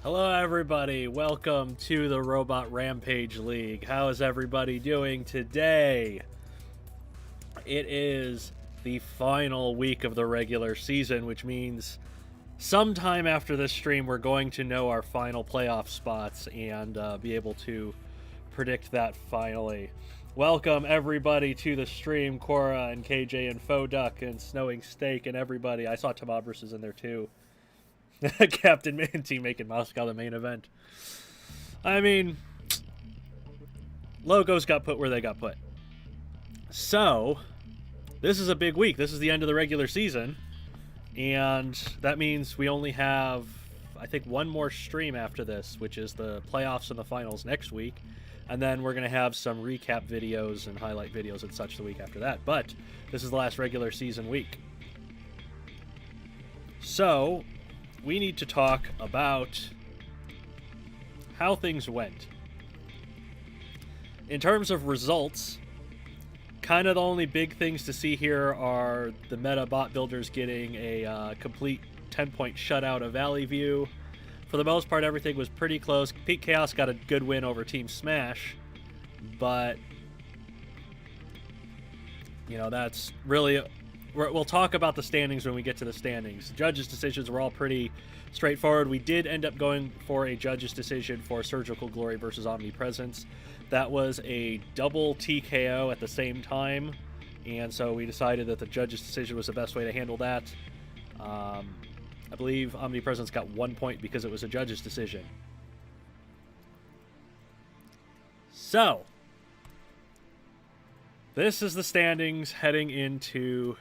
Hello everybody, welcome to the Robot Rampage League. How is everybody doing today? It is the final week of the regular season, which means sometime after this stream we're going to know our final playoff spots and be able to predict that finally. Welcome everybody to the stream, Cora and KJ and Foduck and Snowing Steak and everybody. I saw Tomabris is in there too. Captain Mantine making Moscow the main event. I mean, logos got put where they got put. So, this is a big week. This is the end of the regular season. And that means we only have, I think, one more stream after this, which is the playoffs and the finals next week. And then we're going to have some recap videos and highlight videos and such the week after that. But this is the last regular season week. So, we need to talk about how things went. In terms of results, kind of the only big things to see here are the meta bot builders getting a complete 10-point shutout of Valley View. For the most part, everything was pretty close. Pete Chaos got a good win over Team Smash, but you know, that's really... We'll talk about the standings when we get to the standings. Judges' decisions were all pretty straightforward. We did end up going for a judge's decision for Surgical Glory versus Omnipresence. That was a double TKO at the same time, and so we decided that the judge's decision was the best way to handle that. I believe Omnipresence got 1 point because it was a judge's decision. So, this is the standings heading into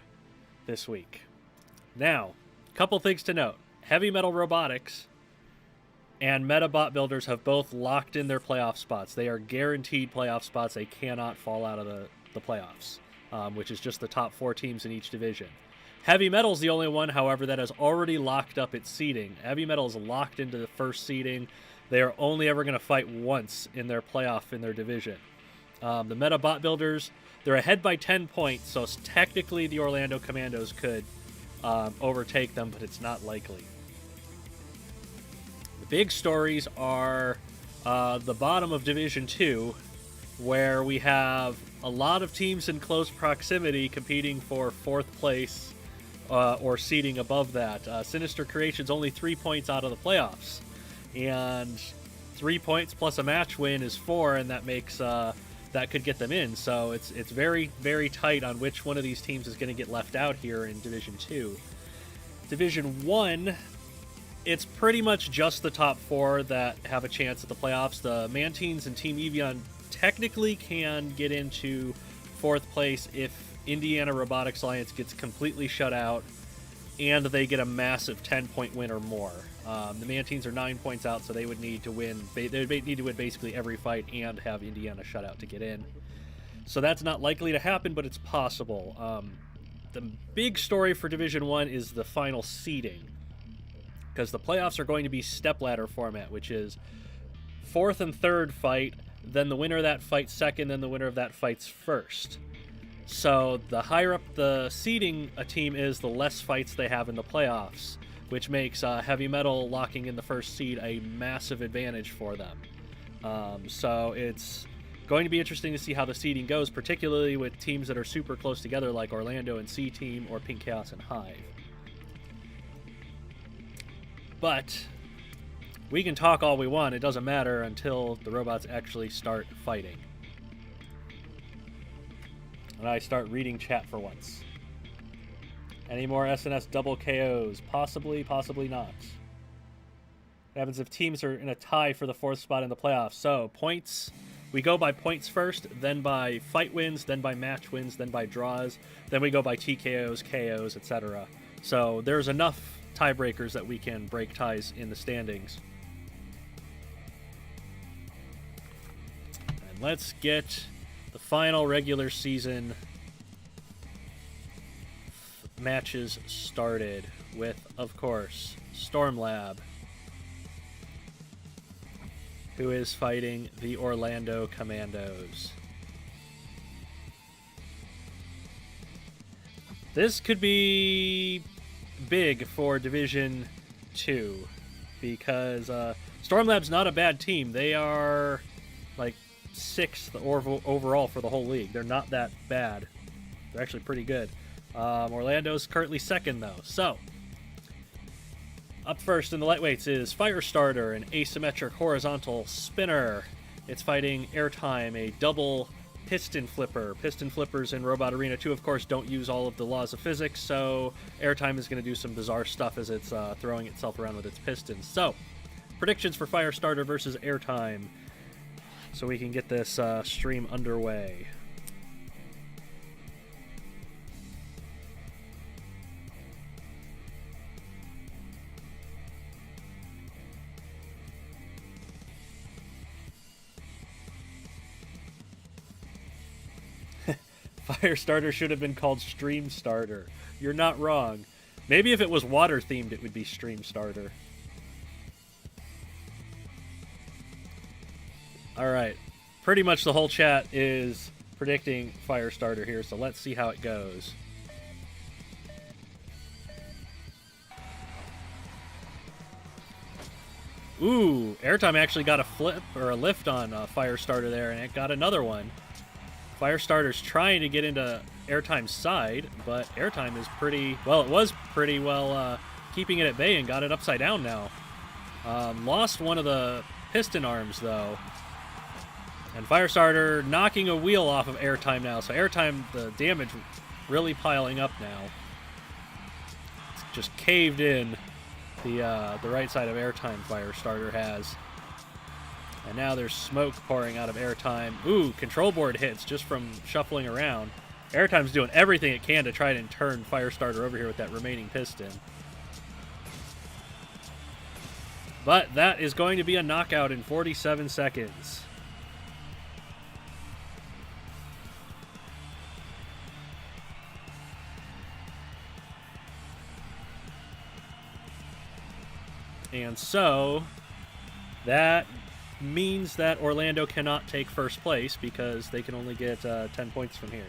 this week. Now, a couple things to note. Heavy Metal Robotics and Meta Bot Builders have both locked in their playoff spots. They are guaranteed playoff spots. They cannot fall out of the playoffs, which is just the top 4 teams in each division. Heavy Metal is the only one, however, that has already locked up its seeding. Heavy Metal is locked into the first seeding. They are only ever going to fight once in their playoff in their division. The Meta Bot Builders, they're ahead by 10 points, so technically the Orlando Commandos could overtake them, but it's not likely. The big stories are the bottom of Division 2, where we have a lot of teams in close proximity competing for 4th place or seeding above that. Sinister Creation's only 3 points out of the playoffs, and 3 points plus a match win is 4, and that makes... that could get them in, so it's very, very tight on which one of these teams is going to get left out here in Division 2. Division 1, it's pretty much just the top 4 that have a chance at the playoffs. The Mantines and Team Eeveeon technically can get into 4th place if Indiana Robotics Alliance gets completely shut out and they get a massive 10-point win or more. The Mantines are 9 points out, so they would need to win. They would need to win basically every fight and have Indiana shut out to get in. So that's not likely to happen, but it's possible. The big story for Division 1 is the final seeding, because the playoffs are going to be stepladder format, which is 4th and 3rd fight, then the winner of that fight 2nd, then the winner of that fights 1st. So the higher up the seeding a team is, the less fights they have in the playoffs, which makes Heavy Metal locking in the first seed a massive advantage for them. So it's going to be interesting to see how the seeding goes, particularly with teams that are super close together like Orlando and C-Team or Pink Chaos and HIVE. But we can talk all we want. It doesn't matter until the robots actually start fighting. And I start reading chat for once. Any more SNS double KOs? Possibly, possibly not. What happens if teams are in a tie for the 4th spot in the playoffs? So, points. We go by points first, then by fight wins, then by match wins, then by draws. Then we go by TKOs, KOs, etc. So, there's enough tiebreakers that we can break ties in the standings. And let's get the final regular season matches started with, of course, Stormlab, who is fighting the Orlando Commandos. This could be big for Division 2 because Stormlab's not a bad team. They are like 6th overall for the whole league. They're not that bad. They're actually pretty good. Orlando's currently 2nd, though. So, up first in the lightweights is Firestarter, an asymmetric horizontal spinner. It's fighting Airtime, a double piston flipper. Piston flippers in Robot Arena 2, of course, don't use all of the laws of physics, so Airtime is going to do some bizarre stuff as it's throwing itself around with its pistons. So, predictions for Firestarter versus Airtime, so we can get this stream underway. Firestarter should have been called Stream Starter. You're not wrong. Maybe if it was water themed, it would be Stream Starter. Alright. Pretty much the whole chat is predicting Firestarter here, so let's see how it goes. Ooh, Airtime actually got a flip or a lift on Firestarter there, and it got another one. Firestarter's trying to get into Airtime's side, but Airtime is pretty... Well, it was pretty well keeping it at bay and got it upside down now. Lost one of the piston arms, though. And Firestarter knocking a wheel off of Airtime now. So Airtime, the damage really piling up now. It's just caved in the right side of Airtime Firestarter has. And now there's smoke pouring out of Airtime. Ooh, control board hits just from shuffling around. Airtime's doing everything it can to try and turn Firestarter over here with that remaining piston. But that is going to be a knockout in 47 seconds. And so, that means that Orlando cannot take first place because they can only get 10 points from here.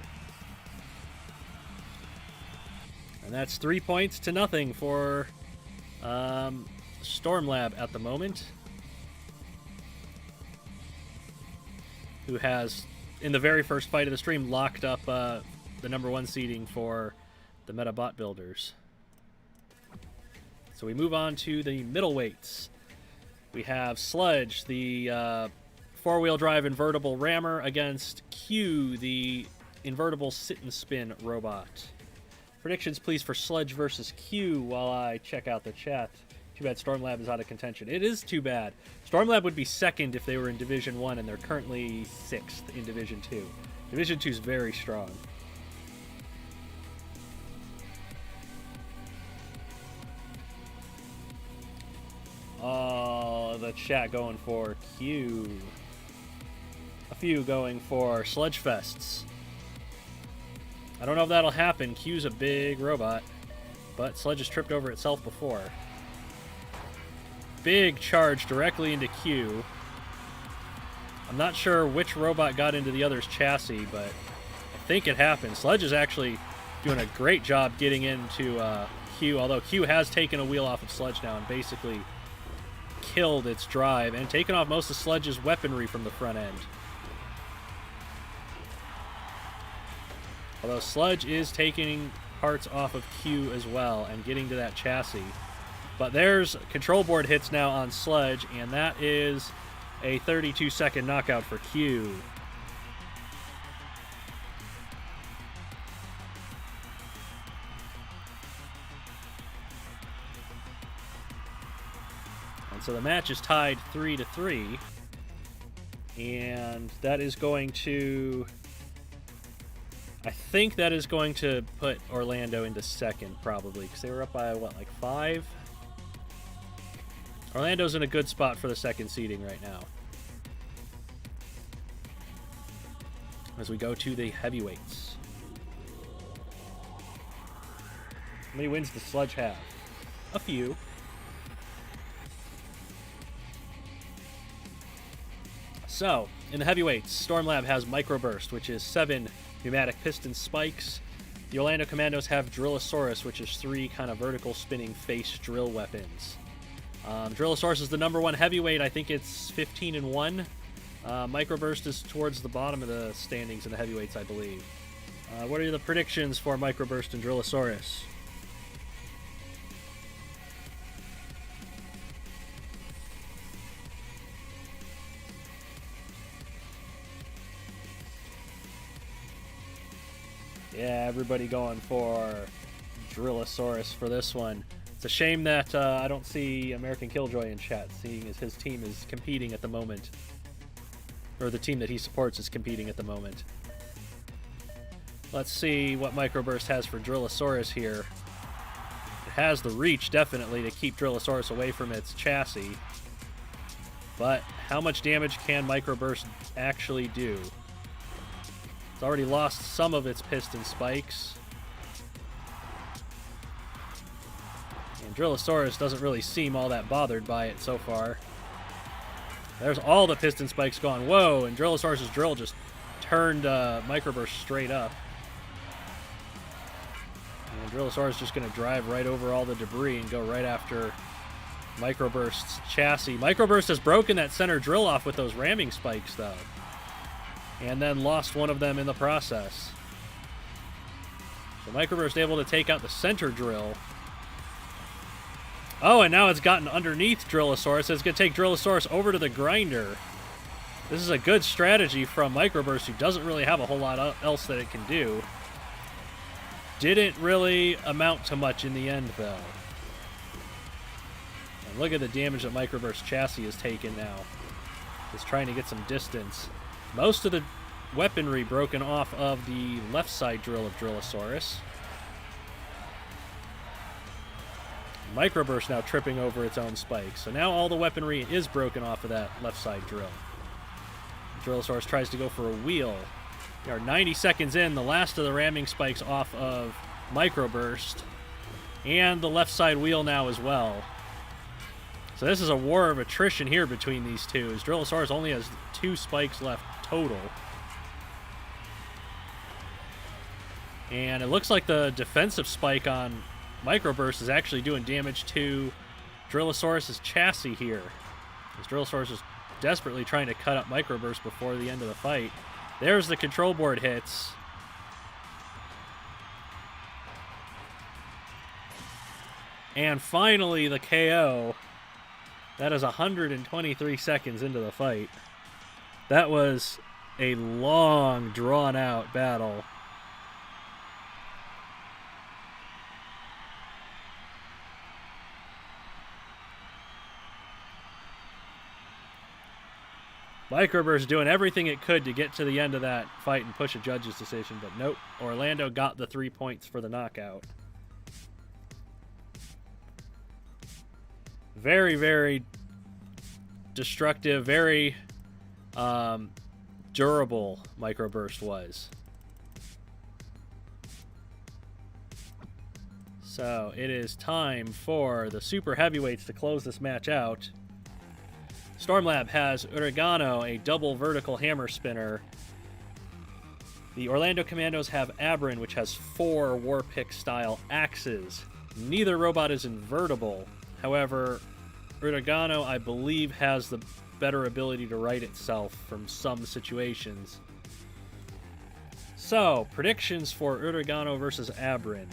And that's 3 points to nothing for Stormlab at the moment, who has, in the very first fight of the stream, locked up the #1 seeding for the Metabot builders. So we move on to the middleweights. We have Sludge, the four-wheel drive invertible rammer, against Q, the invertible sit-and-spin robot. Predictions, please, for Sludge versus Q while I check out the chat. Too bad Stormlab is out of contention. It is too bad. Stormlab would be 2nd if they were in Division 1, and they're currently 6th in Division 2. Division 2 is very strong. Oh, the chat going for Q. A few going for Sludgefests. I don't know if that'll happen. Q's a big robot, but Sludge has tripped over itself before. Big charge directly into Q. I'm not sure which robot got into the other's chassis, but I think it happened. Sludge is actually doing a great job getting into Q, although Q has taken a wheel off of Sludge now and basically killed its drive and taken off most of Sludge's weaponry from the front end. Although Sludge is taking parts off of Q as well and getting to that chassis. But there's control board hits now on Sludge, and that is a 32-second knockout for Q. And so the match is tied 3-3, and that is going to... I think that is going to put Orlando into 2nd, probably, because they were up by, what, like 5? Orlando's in a good spot for the 2nd seeding right now. As we go to the heavyweights. How many wins does Sludge have? A few. So, in the heavyweights, Stormlab has Microburst, which is 7 pneumatic piston spikes. The Orlando Commandos have Drillosaurus, which is 3 kind of vertical spinning face drill weapons. Drillosaurus is the #1 heavyweight. I think it's 15-1. Microburst is towards the bottom of the standings in the heavyweights, I believe. What are the predictions for Microburst and Drillosaurus? Yeah, everybody going for Drillosaurus for this one. It's a shame that I don't see American Killjoy in chat, seeing as his team is competing at the moment. Or the team that he supports is competing at the moment. Let's see what Microburst has for Drillosaurus here. It has the reach, definitely, to keep Drillosaurus away from its chassis. But how much damage can Microburst actually do? It's already lost some of its piston spikes. And Drillosaurus doesn't really seem all that bothered by it so far. There's all the piston spikes gone. Whoa, and Drillosaurus' drill just turned Microburst straight up. And Drillosaurus is just going to drive right over all the debris and go right after Microburst's chassis. Microburst has broken that center drill off with those ramming spikes, though. And then lost one of them in the process. So Microburst able to take out the center drill. Oh, and now it's gotten underneath Drillosaurus. It's going to take Drillosaurus over to the grinder. This is a good strategy from Microburst, who doesn't really have a whole lot else that it can do. Didn't really amount to much in the end, though. And look at the damage that Microburst chassis has taken now. It's trying to get some distance. Most of the weaponry broken off of the left side drill of Drillosaurus. Microburst now tripping over its own spikes. So now all the weaponry is broken off of that left side drill. Drillosaurus tries to go for a wheel. We are 90 seconds in, the last of the ramming spikes off of Microburst. And the left side wheel now as well. So this is a war of attrition here between these two, as Drillosaurus only has 2 spikes left total. And it looks like the defensive spike on Microburst is actually doing damage to Drillosaurus' chassis here. As Drillosaurus is desperately trying to cut up Microburst before the end of the fight. There's the control board hits. And finally the KO. That is 123 seconds into the fight. That was a long, drawn-out battle. Microburst doing everything it could to get to the end of that fight and push a judge's decision, but nope. Orlando got the 3 points for the knockout. Very, very destructive, very durable Microburst was. So it is time for the super heavyweights to close this match out. Stormlab has Oregano, a double vertical hammer spinner. The Orlando Commandos have Abrin, which has 4 Warpick style axes. Neither robot is invertible. However, Oregano, I believe, has the better ability to right itself from some situations. So, predictions for Oregano versus Abrin.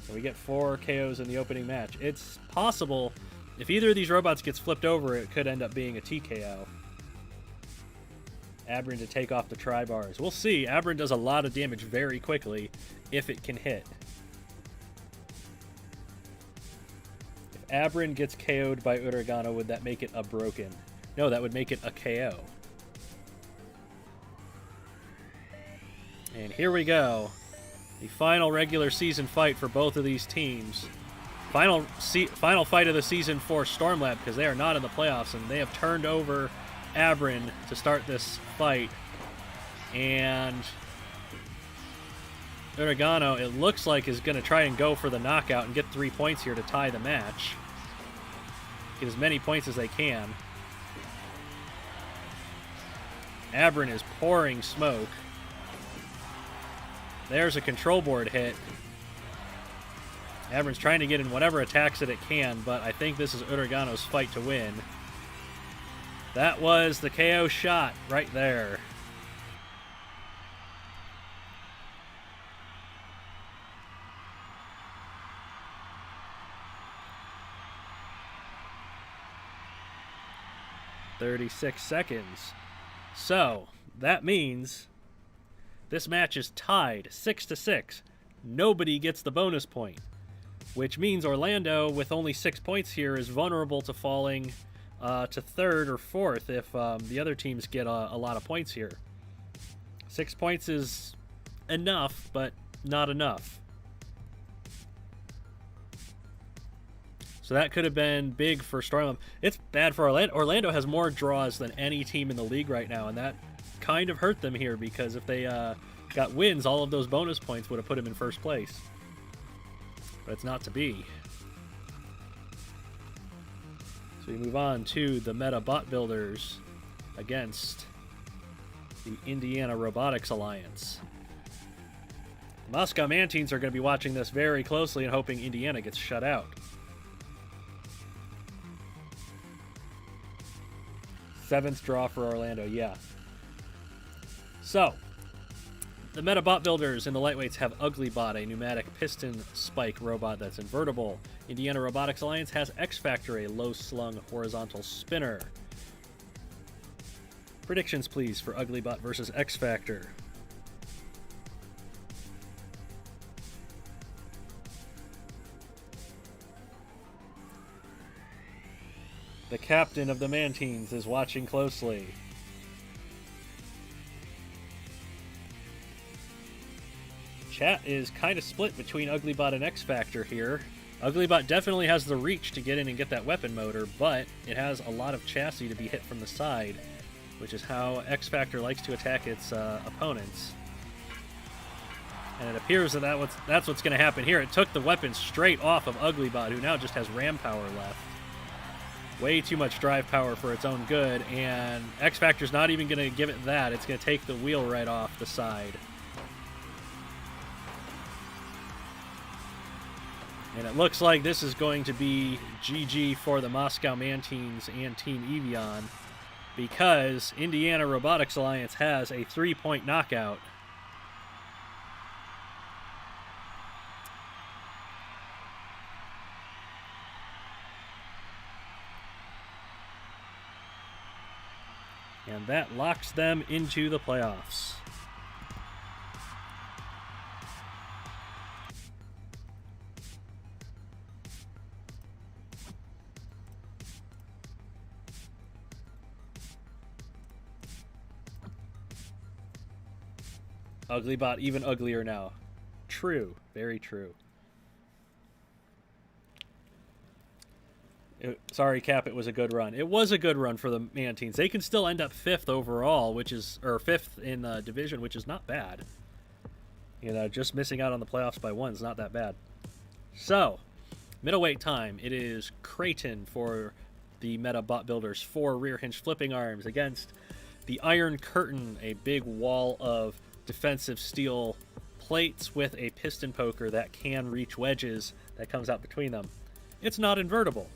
So we get 4 KOs in the opening match. It's possible, if either of these robots gets flipped over, it could end up being a TKO. Abrin to take off the tri-bars. We'll see. Abrin does a lot of damage very quickly if it can hit. If Abrin gets KO'd by Oregano, would that make it a broken? No, that would make it a KO. And here we go. The final regular season fight for both of these teams. Final fight of the season for Stormlab, because they are not in the playoffs, and they have turned over Abrin to start this fight. And Oregano, it looks like, is going to try and go for the knockout and get 3 points here to tie the match. Get as many points as they can. Abrin is pouring smoke. There's a control board hit. Avern's trying to get in whatever attacks that it can, but I think this is Uragano's fight to win. That was the KO shot right there. "36 seconds. So, that means this match is tied 6-6. Nobody gets the bonus point, which means Orlando, with only 6 points here, is vulnerable to falling to third or fourth if the other teams get a lot of points here. 6 points is enough, but not enough. So that could have been big for Stormham. It's bad for Orlando. Orlando has more draws than any team in the league right now, and that kind of hurt them here because if they got wins, all of those bonus points would have put them in first place. But it's not to be. So we move on to the Meta Bot Builders against the Indiana Robotics Alliance. The Moscow Mantines are going to be watching this very closely and hoping Indiana gets shut out. 7th draw for Orlando, yeah. So, the Metabot builders in the lightweights have Uglybot, a pneumatic piston spike robot that's invertible. Indiana Robotics Alliance has X-Factor, a low-slung horizontal spinner. Predictions, please, for Uglybot versus X-Factor. The captain of the Mantines is watching closely. Chat is kind of split between Uglybot and X-Factor here. Uglybot definitely has the reach to get in and get that weapon motor, but it has a lot of chassis to be hit from the side, which is how X-Factor likes to attack its opponents. And it appears that that's what's going to happen here. It took the weapon straight off of Uglybot, who now just has ram power left. Way too much drive power for its own good, and X-Factor's not even going to give it that. It's going to take the wheel right off the side. And it looks like this is going to be GG for the Moscow Mantines and Team Eeveeon, because Indiana Robotics Alliance has a 3-point knockout. And that locks them into the playoffs. Uglybot even uglier now. True. Very true. Sorry, Cap, it was a good run. It was a good run for the Mantines. They can still end up 5th overall, or 5th in the division, which is not bad. You know, just missing out on the playoffs by 1 is not that bad. So, middleweight time. It is Creighton for the Meta Bot Builders, 4 rear hinge flipping arms against the Iron Curtain, a big wall of defensive steel plates with a piston poker that can reach wedges that comes out between them. It's not invertible.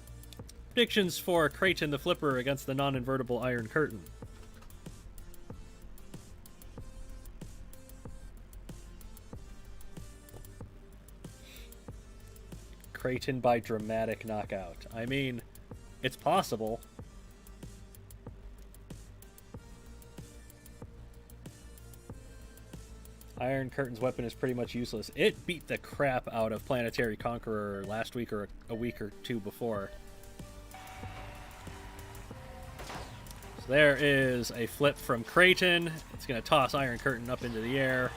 Predictions for Creighton the Flipper against the non-invertible Iron Curtain. Creighton by dramatic knockout. I mean, it's possible. Iron Curtain's weapon is pretty much useless. It beat the crap out of Planetary Conqueror last week or a week or two before. So there is a flip from Creighton. It's going to toss Iron Curtain up into the air.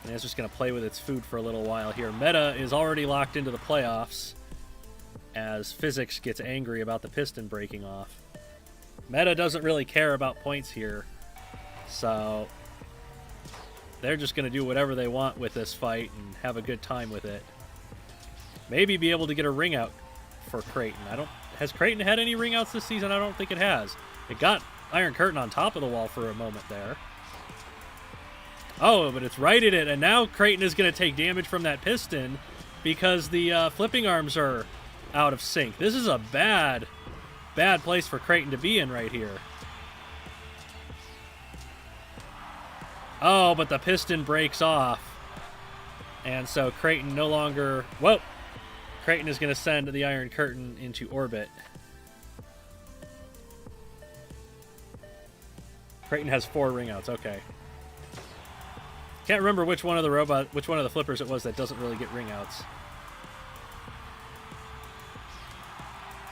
And it's just going to play with its food for a little while here. Meta is already locked into the playoffs as Physics gets angry about the piston breaking off. Meta doesn't really care about points here, so they're just going to do whatever they want with this fight and have a good time with it. Maybe be able to get a ring out for Creighton. Has Creighton had any ring outs this season? I don't think it has. It got Iron Curtain on top of the wall for a moment there. Oh, but it's righted it, and now Creighton is going to take damage from that piston because the flipping arms are out of sync. This is a bad place for Creighton to be in right here. Oh, but the piston breaks off. And so Creighton no longer... Whoa! Creighton is going to send the Iron Curtain into orbit. Creighton has 4 ring outs. Okay. Can't remember which one of the flippers it was that doesn't really get ring outs.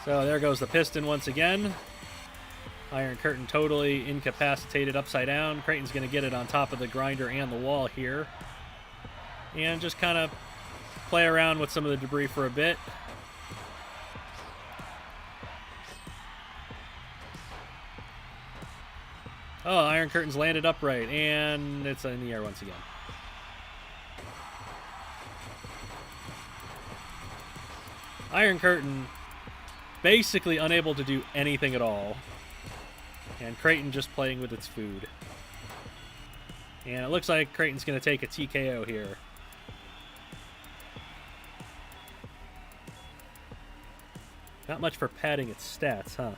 So there goes the piston once again. Iron Curtain totally incapacitated upside down. Creighton's going to get it on top of the grinder and the wall here. And just kind of play around with some of the debris for a bit. Oh, Iron Curtain's landed upright, and it's in the air once again. Iron Curtain basically unable to do anything at all. And Creighton just playing with its food. And it looks like Creighton's going to take a TKO here. Not much for padding its stats, huh?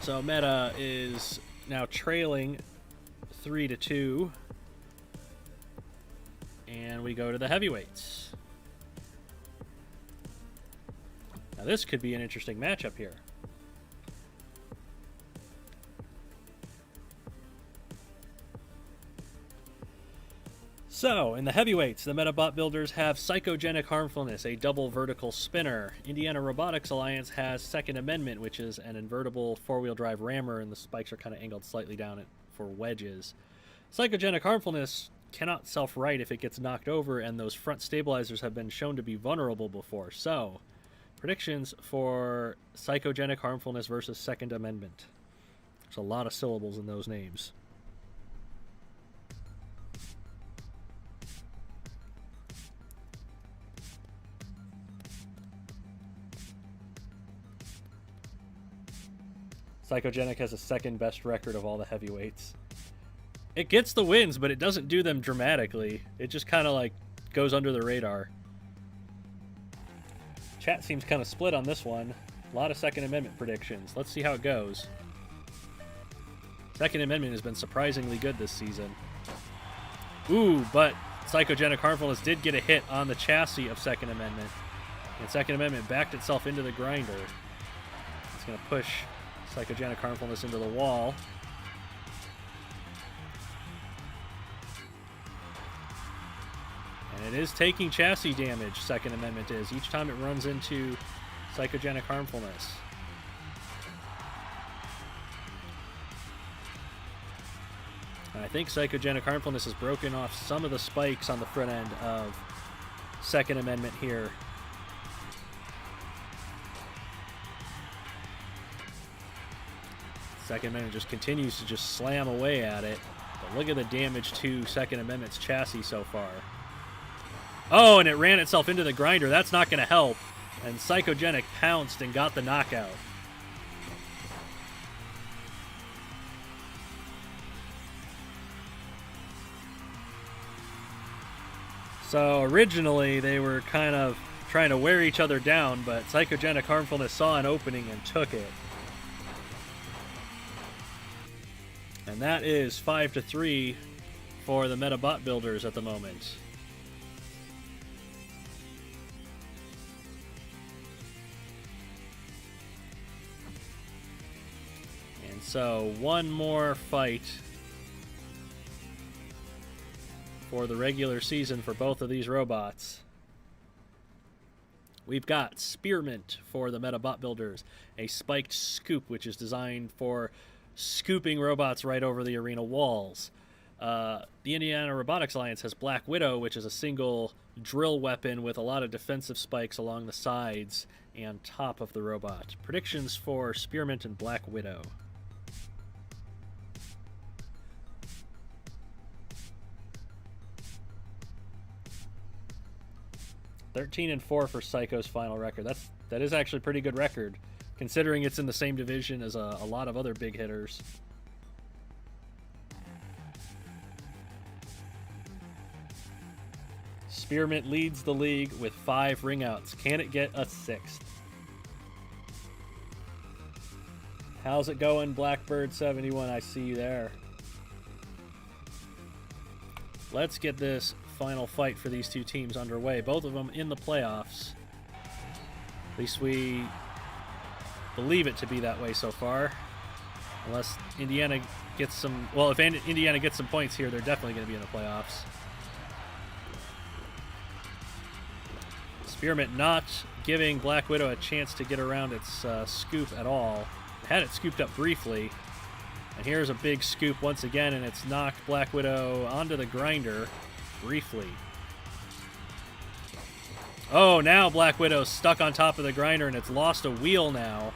So Meta is now trailing 3-2. And we go to the heavyweights. Now this could be an interesting matchup here. So, in the heavyweights, the Metabot builders have Psychogenic Harmfulness, a double vertical spinner. Indiana Robotics Alliance has Second Amendment, which is an invertible four-wheel drive rammer, and the spikes are kind of angled slightly down for wedges. Psychogenic Harmfulness cannot self-right if it gets knocked over, and those front stabilizers have been shown to be vulnerable before. So, predictions for Psychogenic Harmfulness versus Second Amendment. There's a lot of syllables in those names. Psychogenic has the second best record of all the heavyweights. It gets the wins, but it doesn't do them dramatically. It just kind of like goes under the radar. Chat seems kind of split on this one. A lot of Second Amendment predictions. Let's see how it goes. Second Amendment has been surprisingly good this season. Ooh, but Psychogenic Harmfulness did get a hit on the chassis of Second Amendment. And Second Amendment backed itself into the grinder. It's going to push Psychogenic Harmfulness into the wall. And it is taking chassis damage, Second Amendment is, each time it runs into Psychogenic Harmfulness. And I think Psychogenic Harmfulness has broken off some of the spikes on the front end of Second Amendment here. Second Amendment just continues to just slam away at it. But look at the damage to Second Amendment's chassis so far. Oh, and it ran itself into the grinder. That's not going to help. And Psychogenic pounced and got the knockout. So originally they were kind of trying to wear each other down, but Psychogenic Harmfulness saw an opening and took it. And that is 5-3 for the Metabot builders at the moment. And so one more fight for the regular season for both of these robots. We've got Spearmint for the Metabot builders, a spiked scoop which is designed for scooping robots right over the arena walls. The Indiana Robotics Alliance has Black Widow, which is a single drill weapon with a lot of defensive spikes along the sides and top of the robot. Predictions for Spearmint and Black Widow. 13-4 for Psycho's final record. That is actually a pretty good record, considering it's in the same division as a lot of other big hitters. Spearmint leads the league with 5 ringouts. Can it get a 6th? How's it going, Blackbird71? I see you there. Let's get this final fight for these two teams underway. Both of them in the playoffs. At least we believe it to be that way so far. Unless Indiana gets some... Well, if Indiana gets some points here, they're definitely going to be in the playoffs. Spearmint not giving Black Widow a chance to get around its scoop at all. It had it scooped up briefly. And here's a big scoop once again, and it's knocked Black Widow onto the grinder briefly. Oh, now Black Widow's stuck on top of the grinder, and it's lost a wheel now.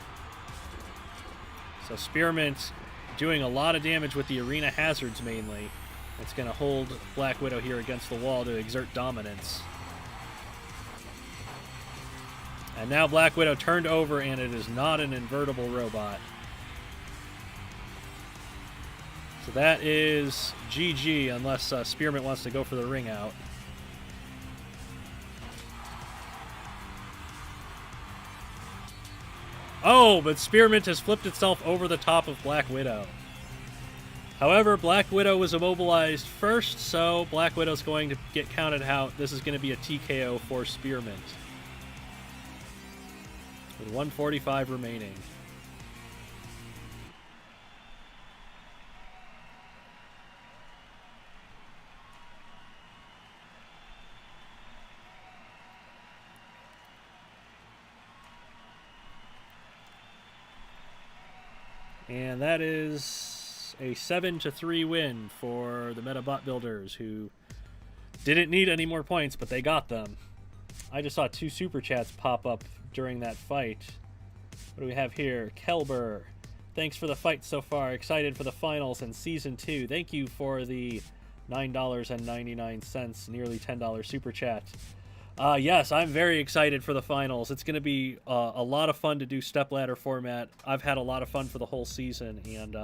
So Spearmint doing a lot of damage with the arena hazards mainly. It's going to hold Black Widow here against the wall to exert dominance. And now Black Widow turned over, and it is not an invertible robot. So that is GG, unless Spearmint wants to go for the ring out. Oh, but Spearmint has flipped itself over the top of Black Widow. However, Black Widow was immobilized first, so Black Widow's going to get counted out. This is going to be a TKO for Spearmint. With 145 remaining. And that is a 7-3 win for the Metabot Builders, who didn't need any more points, but they got them. I just saw 2 super chats pop up during that fight. What do we have here? Kelber, thanks for the fight so far. Excited for the finals and season 2. Thank you for the $9.99, nearly $10 super chat. Yes, I'm very excited for the finals. It's going to be a lot of fun to do stepladder format. I've had a lot of fun for the whole season, and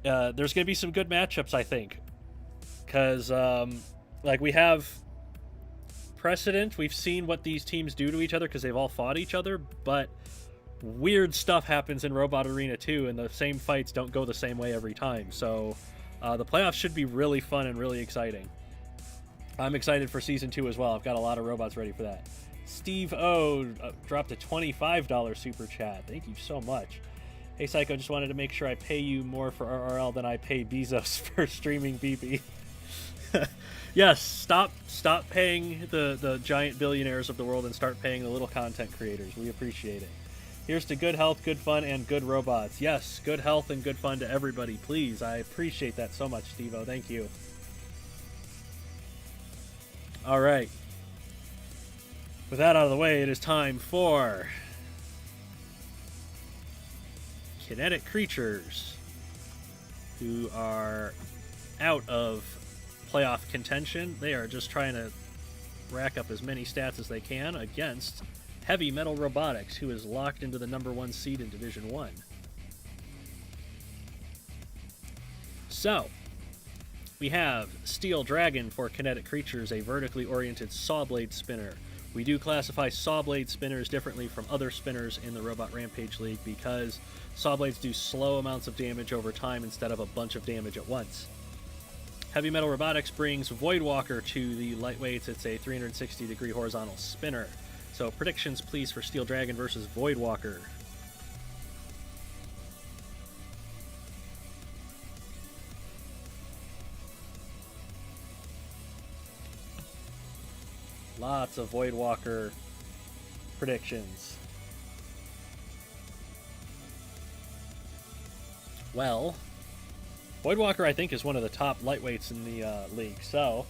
there's going to be some good matchups, I think. Because, like, we have precedent. We've seen what these teams do to each other because they've all fought each other, but weird stuff happens in Robot Arena too, and the same fights don't go the same way every time. So the playoffs should be really fun and really exciting. I'm excited for Season 2 as well. I've got a lot of robots ready for that. Steve O dropped a $25 super chat. Thank you so much. Hey, Psycho, just wanted to make sure I pay you more for RRL than I pay Bezos for streaming BB. Yes, stop paying the giant billionaires of the world and start paying the little content creators. We appreciate it. Here's to good health, good fun, and good robots. Yes, good health and good fun to everybody, please. I appreciate that so much, Steve-O. Thank you. All right. With that out of the way, it is time for Kinetic Creatures, who are out of playoff contention. They are just trying to rack up as many stats as they can against Heavy Metal Robotics, who is locked into the #1 seed in Division 1. So, we have Steel Dragon for Kinetic Creatures, a vertically oriented saw blade spinner. We do classify saw blade spinners differently from other spinners in the Robot Rampage League because saw blades do slow amounts of damage over time instead of a bunch of damage at once. Heavy Metal Robotics brings Voidwalker to the lightweights. It's a 360-degree horizontal spinner. So predictions, please, for Steel Dragon versus Voidwalker. Lots of Voidwalker predictions. Well, Voidwalker, I think, is one of the top lightweights in the league, so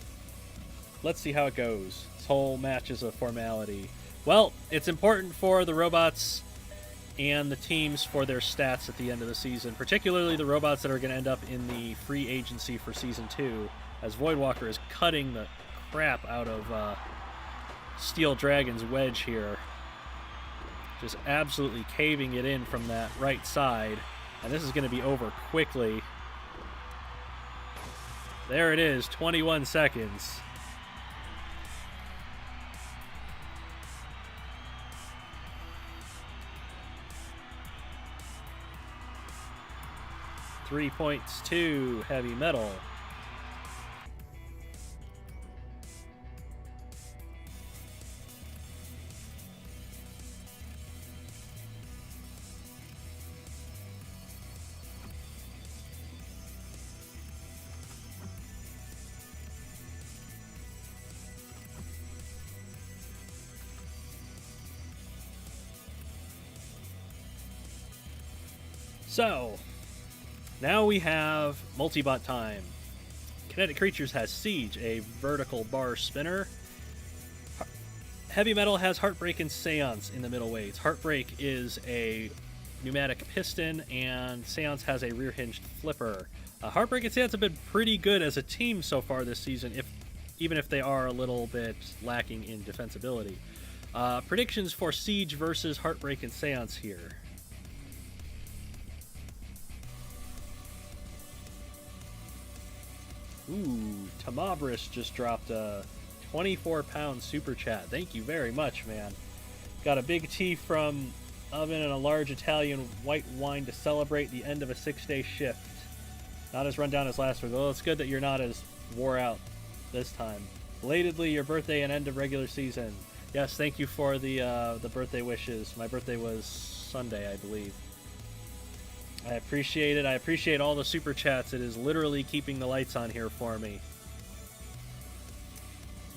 let's see how it goes. This whole match is a formality. Well, it's important for the robots and the teams for their stats at the end of the season, particularly the robots that are going to end up in the free agency for Season 2, as Voidwalker is cutting the crap out of Steel Dragon's wedge here. Just absolutely caving it in from that right side. And this is going to be over quickly. There it is, 21 seconds. Three points to Heavy Metal. So, now we have multi-bot time. Kinetic Creatures has Siege, a vertical bar spinner. Heavy Metal has Heartbreak and Seance in the middle weights. Heartbreak is a pneumatic piston, and Seance has a rear-hinged flipper. Heartbreak and Seance have been pretty good as a team so far this season, even if they are a little bit lacking in defensibility. Predictions for Siege versus Heartbreak and Seance here. Ooh, Tamabris just dropped a 24-pound super chat. Thank you very much, man. Got a big tea from Oven and a large Italian white wine to celebrate the end of a 6-day shift. Not as run down as last week. Well, it's good that you're not as wore out this time. Belatedly, your birthday and end of regular season. Yes, thank you for the birthday wishes. My birthday was Sunday, I believe. I appreciate it. I appreciate all the super chats. It is literally keeping the lights on here for me.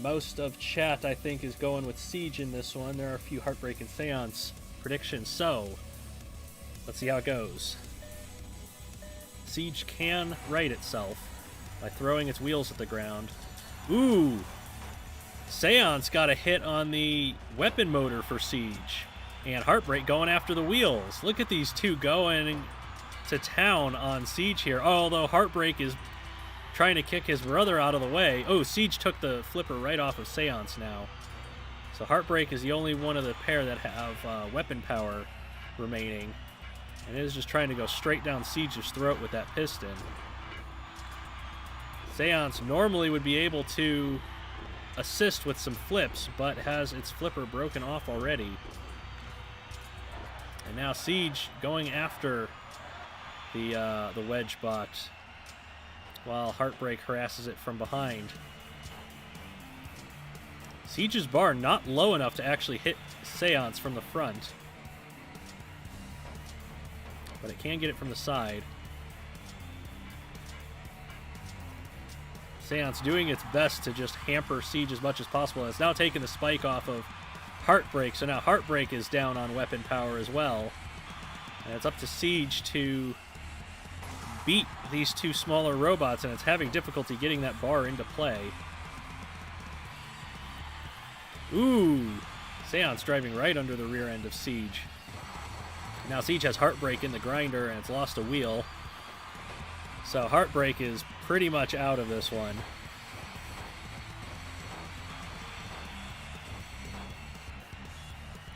Most of chat, I think, is going with Siege in this one. There are a few Heartbreak and Seance predictions, so let's see how it goes. Siege can right itself by throwing its wheels at the ground. Ooh! Seance got a hit on the weapon motor for Siege. And Heartbreak going after the wheels. Look at these two going to town on Siege here. Although Heartbreak is trying to kick his brother out of the way. Oh, Siege took the flipper right off of Seance now. So Heartbreak is the only one of the pair that have weapon power remaining. And it is just trying to go straight down Siege's throat with that piston. Seance normally would be able to assist with some flips, but has its flipper broken off already. And now Siege going after the wedge bot, while Heartbreak harasses it from behind. Siege's bar not low enough to actually hit Seance from the front, but it can get it from the side. Seance doing its best to just hamper Siege as much as possible. It's now taking the spike off of Heartbreak, so now Heartbreak is down on weapon power as well. And it's up to Siege to beat these two smaller robots, and it's having difficulty getting that bar into play. Ooh! Seance driving right under the rear end of Siege. Now Siege has Heartbreak in the grinder, and it's lost a wheel. So Heartbreak is pretty much out of this one.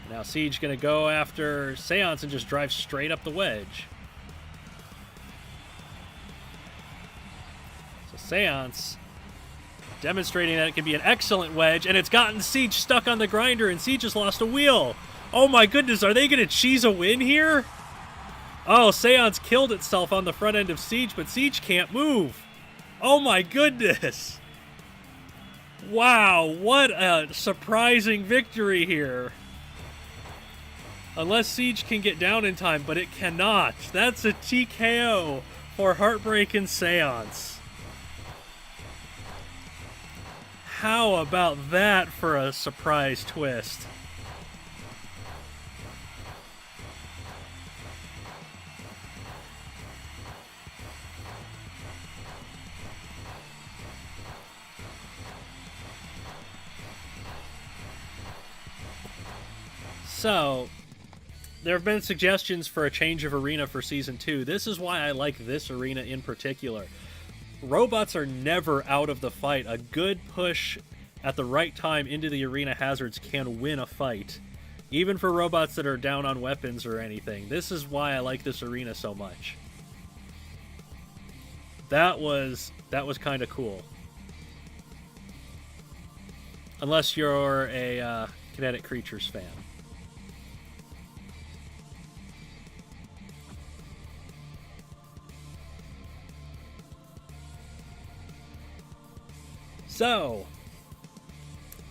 Now Siege going to go after Seance and just drive straight up the wedge. So Seance demonstrating that it can be an excellent wedge, and it's gotten Siege stuck on the grinder, and Siege has lost a wheel. Oh my goodness, are they going to cheese a win here? Oh, Seance killed itself on the front end of Siege, but Siege can't move. Oh my goodness. Wow, what a surprising victory here. Unless Siege can get down in time, but it cannot. That's a TKO for Heartbreak and Seance. How about that for a surprise twist? So, there have been suggestions for a change of arena for Season 2. This is why I like this arena in particular. Robots are never out of the fight. A good push at the right time into the arena hazards can win a fight. Even for robots that are down on weapons or anything. This is why I like this arena so much. That was kind of cool. Unless you're a Kinetic Creatures fan. So,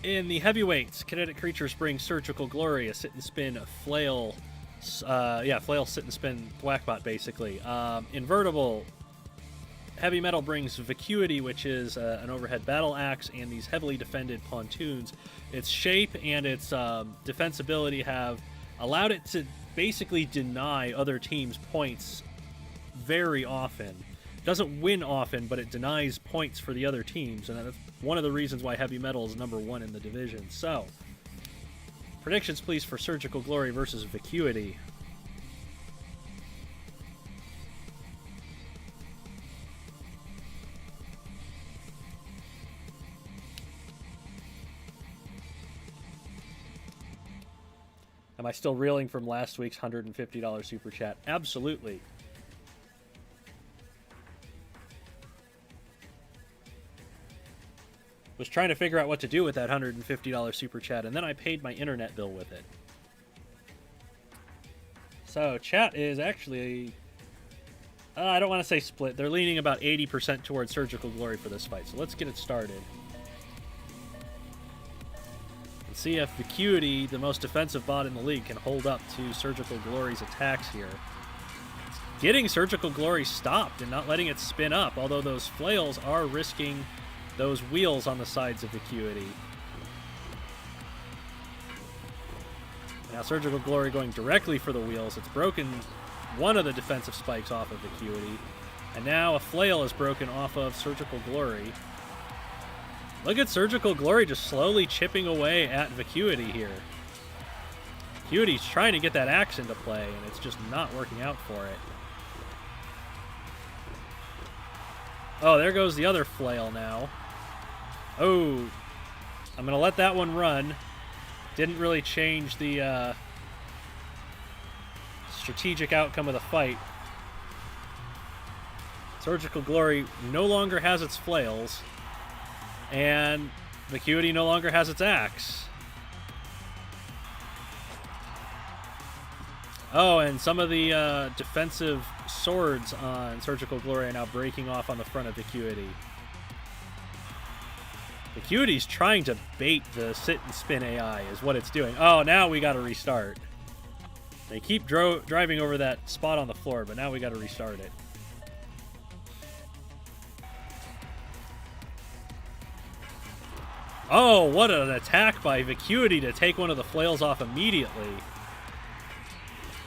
in the heavyweights, Kinetic Creatures bring Surgical Glory, a sit and spin flail, flail sit and spin thwackbot basically. Invertible, Heavy Metal brings Vacuity, which is an overhead battle axe, and these heavily defended pontoons. Its shape and its defensibility have allowed it to basically deny other teams' points very often. It doesn't win often, but it denies points for the other teams, and that's one of the reasons why Heavy Metal is #1 in the division. So, predictions please for Surgical Glory versus Vacuity. Am I still reeling from last week's $150 super chat? Absolutely. Was trying to figure out what to do with that $150 super chat, and then I paid my internet bill with it. So, chat is actually... I don't want to say split. They're leaning about 80% towards Surgical Glory for this fight, so let's get it started. And see if Vacuity, the most defensive bot in the league, can hold up to Surgical Glory's attacks here. It's getting Surgical Glory stopped and not letting it spin up, although those flails are risking those wheels on the sides of Vacuity. Now Surgical Glory going directly for the wheels. It's broken one of the defensive spikes off of Vacuity. And now a flail is broken off of Surgical Glory. Look at Surgical Glory just slowly chipping away at Vacuity here. Vacuity's trying to get that axe into play, and it's just not working out for it. Oh, there goes the other flail now. Oh, I'm going to let that one run. Didn't really change the strategic outcome of the fight. Surgical Glory no longer has its flails, and Vacuity no longer has its axe. Oh, and some of the defensive swords on Surgical Glory are now breaking off on the front of Vacuity. Vacuity's trying to bait the sit and spin AI is what it's doing. Oh, now we got to restart. They keep driving over that spot on the floor, but now we got to restart it. Oh, what an attack by Vacuity to take one of the flails off immediately.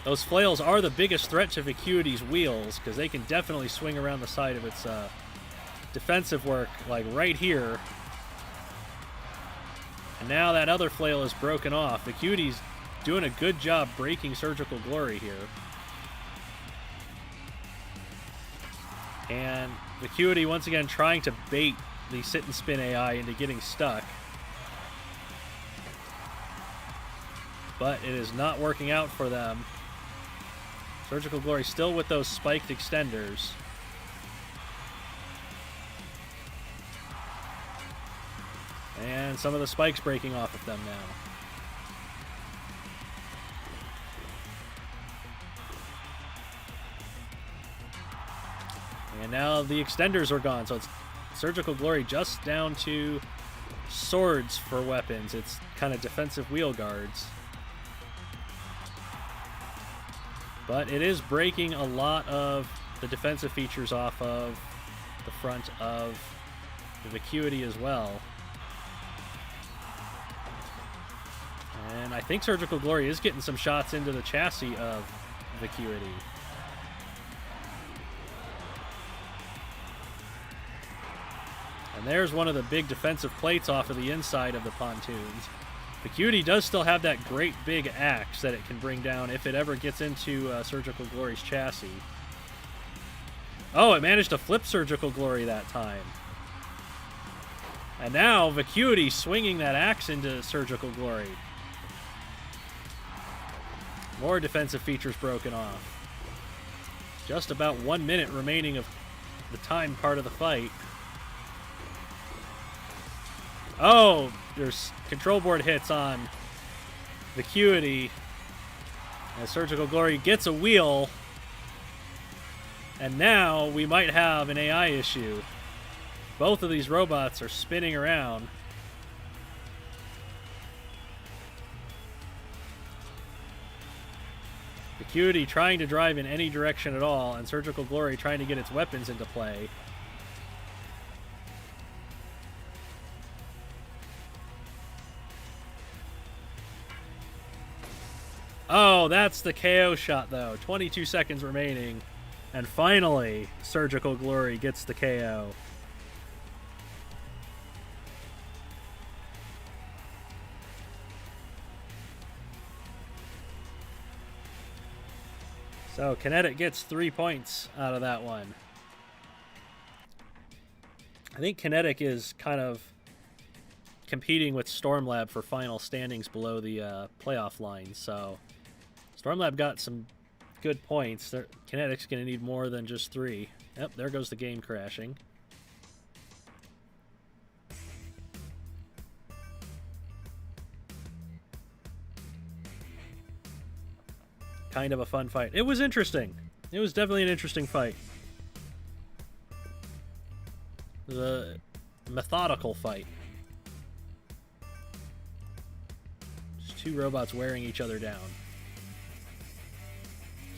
Those flails are the biggest threat to Vacuity's wheels, because they can definitely swing around the side of its defensive work, like right here. And now that other flail is broken off. Vacuity's doing a good job breaking Surgical Glory here. And Vacuity once again trying to bait the sit and spin AI into getting stuck. But it is not working out for them. Surgical Glory still with those spiked extenders. And some of the spikes breaking off of them now. And now the extenders are gone, so it's Surgical Glory just down to swords for weapons. It's kind of defensive wheel guards. But it is breaking a lot of the defensive features off of the front of the Vacuity as well. And I think Surgical Glory is getting some shots into the chassis of Vacuity. And there's one of the big defensive plates off of the inside of the pontoons. Vacuity does still have that great big axe that it can bring down if it ever gets into Surgical Glory's chassis. Oh, it managed to flip Surgical Glory that time. And now Vacuity swinging that axe into Surgical Glory. More defensive features broken off. Just about 1 minute remaining of the time part of the fight. Oh, there's control board hits on Vacuity. As Surgical Glory gets a wheel. And now we might have an AI issue. Both of these robots are spinning around. Vacuity trying to drive in any direction at all, and Surgical Glory trying to get its weapons into play. Oh, that's the KO shot, though. 22 seconds remaining. And finally, Surgical Glory gets the KO. So, Kinetic gets 3 points out of that one. I think Kinetic is kind of competing with Stormlab for final standings below the playoff line. So, Stormlab got some good points. Kinetic's going to need more than just 3. Yep, there goes the game crashing. Kind of a fun fight. It was interesting. It was definitely an interesting fight. It was a methodical fight. There's 2 robots wearing each other down.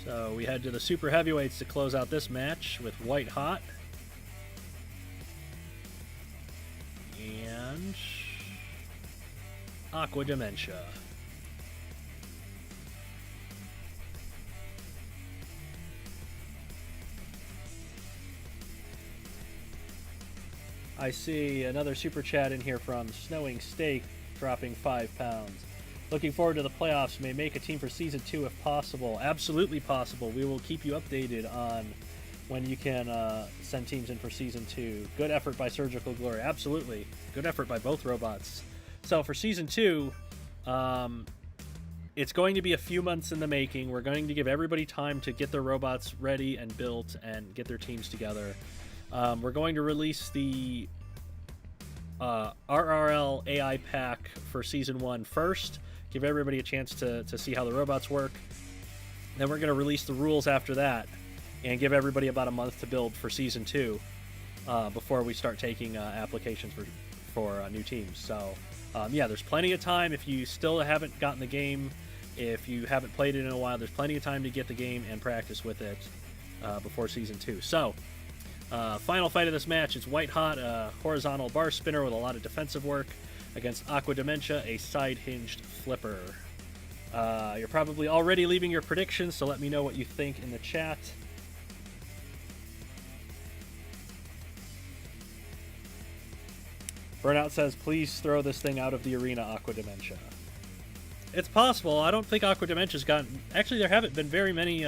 So we head to the super heavyweights to close out this match with White Hot and Aqua Dementia. I see another super chat in here from Snowing Steak, dropping 5 pounds. Looking forward to the playoffs. May make a team for Season 2 if possible. Absolutely possible. We will keep you updated on when you can send teams in for Season 2. Good effort by Surgical Glory. Absolutely. Good effort by both robots. So for Season 2, it's going to be a few months in the making. We're going to give everybody time to get their robots ready and built and get their teams together. We're going to release the RRL AI pack for Season 1 first. Give everybody a chance to see how the robots work. Then we're going to release the rules after that and give everybody about a month to build for Season 2 before we start taking applications for new teams. So, yeah, there's plenty of time. If you still haven't gotten the game, if you haven't played it in a while, there's plenty of time to get the game and practice with it before Season 2. So, final fight of this match is White Hot, a horizontal bar spinner with a lot of defensive work, against Aqua Dementia, a side-hinged flipper. You're probably already leaving your predictions, so let me know what you think in the chat. Burnout says, please throw this thing out of the arena, Aqua Dementia. It's possible. I don't think Aqua Dementia's gotten... Actually, there haven't been very many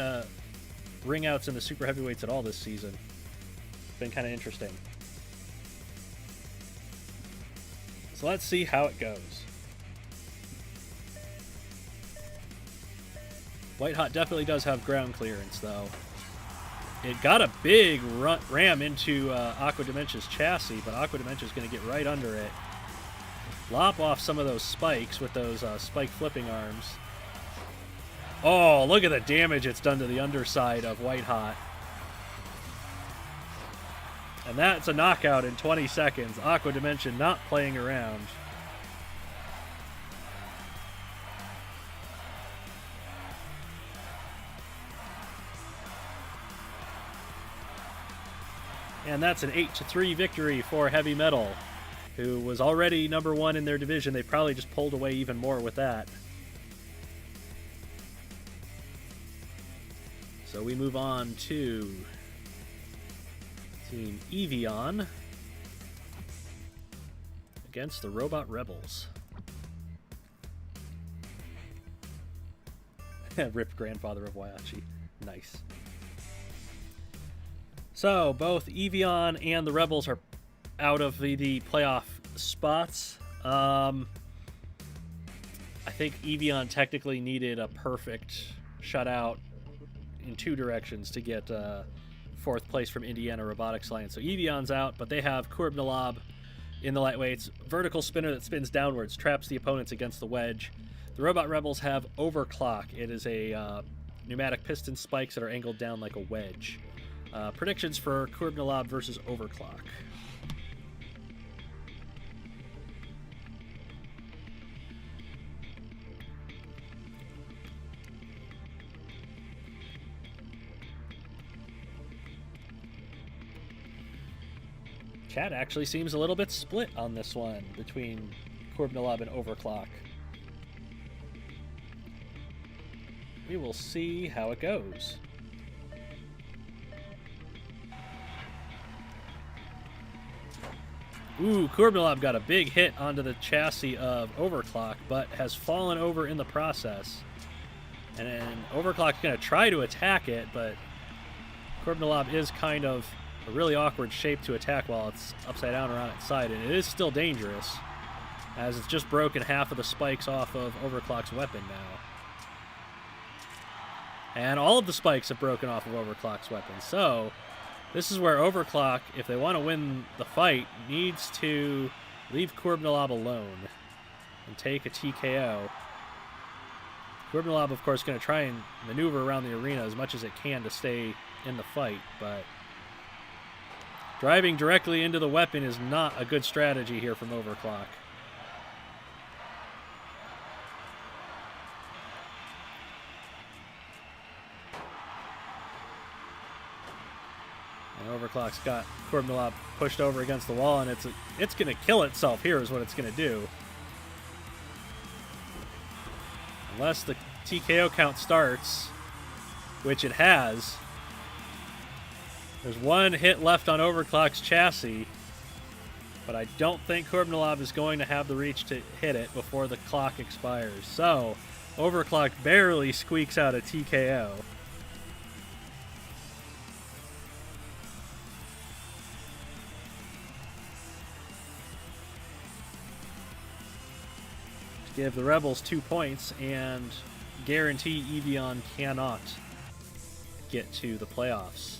ring outs in the super heavyweights at all this season. Been kind of interesting. So let's see how it goes. White Hot definitely does have ground clearance, though. It got a big ram into Aqua Dementia's chassis, but Aqua Dementia's going to get right under it. Lop off some of those spikes with those spike flipping arms. Oh, look at the damage it's done to the underside of White Hot. And that's a knockout in 20 seconds. Aqua Dementia not playing around. And that's an 8-3 victory for Heavy Metal, who was already number 1 in their division. They probably just pulled away even more with that. So we move on to Team Eeveeon against the Robot Rebels. Rip grandfather of Waiachi. Nice. So both Eeveeon and the Rebels are out of the playoff spots. I think Eeveeon technically needed a perfect shutout in 2 directions to get 4th place from Indiana Robotics Alliance. So Eeveeon's out, but they have Kurbnalab in the lightweights. Vertical spinner that spins downwards, traps the opponents against the wedge. The Robot Rebels have Overclock. It is a pneumatic piston spikes that are angled down like a wedge. Predictions for Kurbnalab versus Overclock. Chat actually seems a little bit split on this one between Kurbnalab and Overclock. We will see how it goes. Ooh, Kurbnalab got a big hit onto the chassis of Overclock, but has fallen over in the process. And then Overclock's going to try to attack it, but Kurbnalab is kind of a really awkward shape to attack while it's upside down or on its side, and it is still dangerous, as it's just broken half of the spikes off of Overclock's weapon now. And all of the spikes have broken off of Overclock's weapon, so this is where Overclock, if they want to win the fight, needs to leave Kurbnalab alone and take a TKO. Kurbnalab, of course, going to try and maneuver around the arena as much as it can to stay in the fight, but driving directly into the weapon is not a good strategy here from Overclock. And Overclock's got Kurbnalab pushed over against the wall, and it's going to kill itself here is what it's going to do. Unless the TKO count starts, which it has. There's 1 hit left on Overclock's chassis, but I don't think Kurbnalab is going to have the reach to hit it before the clock expires. So, Overclock barely squeaks out a TKO. To give the Rebels 2 points and guarantee Eeveeon cannot get to the playoffs.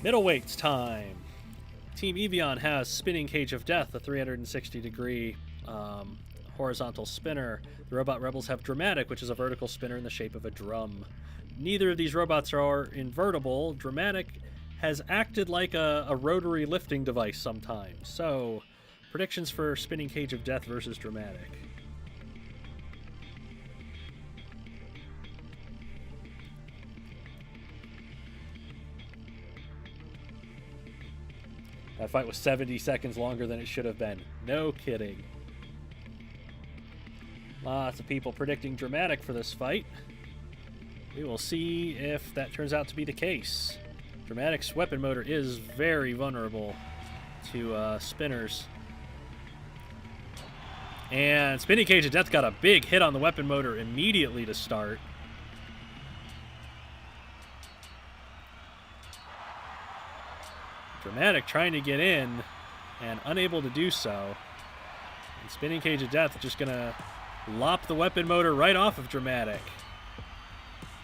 Middleweights time. Team Eeveeon has Spinning Cage of Death, a 360-degree horizontal spinner. The Robot Rebels have Dramatic, which is a vertical spinner in the shape of a drum. Neither of these robots are invertible. Dramatic has acted like a rotary lifting device sometimes. So, predictions for Spinning Cage of Death versus Dramatic. That fight was 70 seconds longer than it should have been. No kidding. Lots of people predicting Dramatic for this fight. We will see if that turns out to be the case. Dramatic's weapon motor is very vulnerable to spinners. And Spinning Cage of Death got a big hit on the weapon motor immediately to start. Dramatic trying to get in and unable to do so. And Spinning Cage of Death just going to lop the weapon motor right off of Dramatic.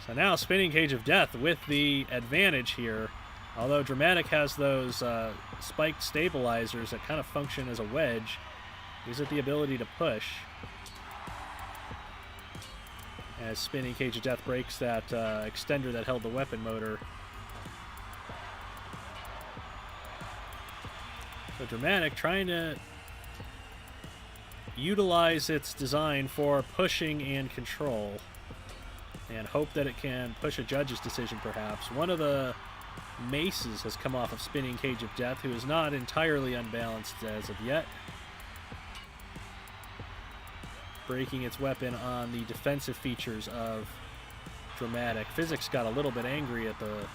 So now Spinning Cage of Death with the advantage here. Although Dramatic has those spiked stabilizers that kind of function as a wedge, gives it the ability to push. As Spinning Cage of Death breaks that extender that held the weapon motor. So Dramatic trying to utilize its design for pushing and control, and hope that it can push a judge's decision perhaps. One of the maces has come off of Spinning Cage of Death, who is not entirely unbalanced as of yet. Breaking its weapon on the defensive features of Dramatic. Physics got a little bit angry at the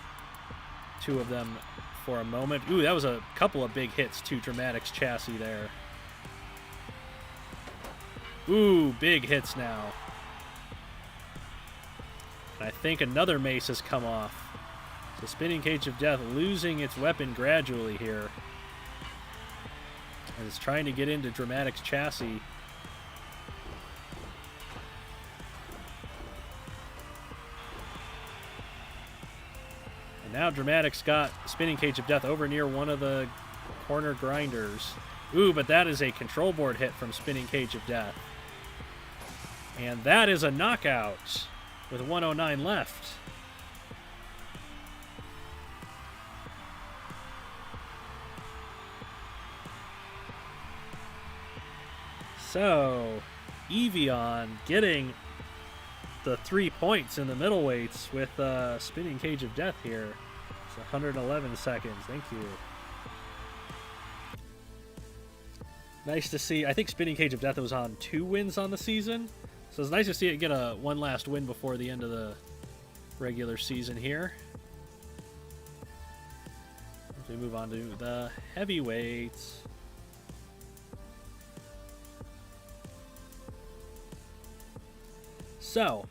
two of them for a moment. Ooh, that was a couple of big hits to Dramatic's chassis there. Ooh, big hits now. And I think another mace has come off. So Spinning Cage of Death losing its weapon gradually here. And it's trying to get into Dramatic's chassis. And now Dramatic's got Spinning Cage of Death over near one of the corner grinders. Ooh, but that is a control board hit from Spinning Cage of Death. And that is a knockout with 109 left. So, Eeveeon getting the 3 points in the middleweights with Spinning Cage of Death here. It's 111 seconds. Thank you. Nice to see. I think Spinning Cage of Death was on 2 wins on the season. So it's nice to see it get a one last win before the end of the regular season here. As we move on to the heavyweights. So,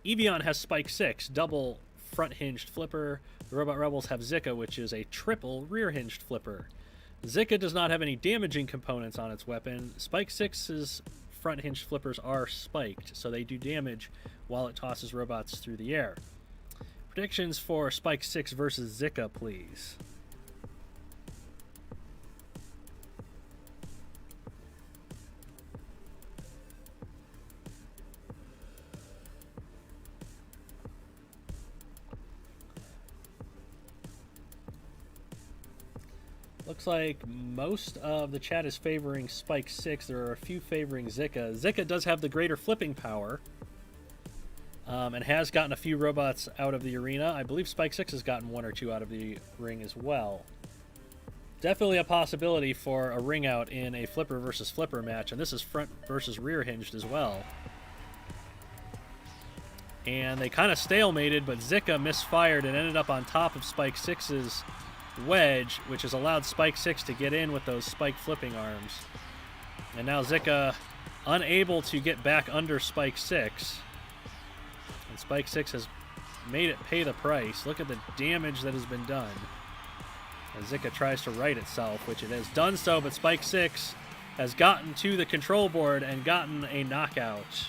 Eeveeon has Spike 6, double front-hinged flipper. The Robot Rebels have Zika, which is a triple rear-hinged flipper. Zika does not have any damaging components on its weapon. Spike 6's front-hinged flippers are spiked, so they do damage while it tosses robots through the air. Predictions for Spike 6 versus Zika, please. Looks like most of the chat is favoring Spike 6. There are a few favoring Zika. Zika does have the greater flipping power and has gotten a few robots out of the arena. I believe Spike 6 has gotten 1 or 2 out of the ring as well. Definitely a possibility for a ring out in a flipper versus flipper match, and this is front versus rear hinged as well. And they kind of stalemated, but Zika misfired and ended up on top of Spike 6's wedge, which has allowed Spike 6 to get in with those spike flipping arms. And now Zika unable to get back under Spike 6. And Spike 6 has made it pay the price. Look at the damage that has been done. As Zika tries to right itself, which it has done so, but Spike 6 has gotten to the control board and gotten a knockout.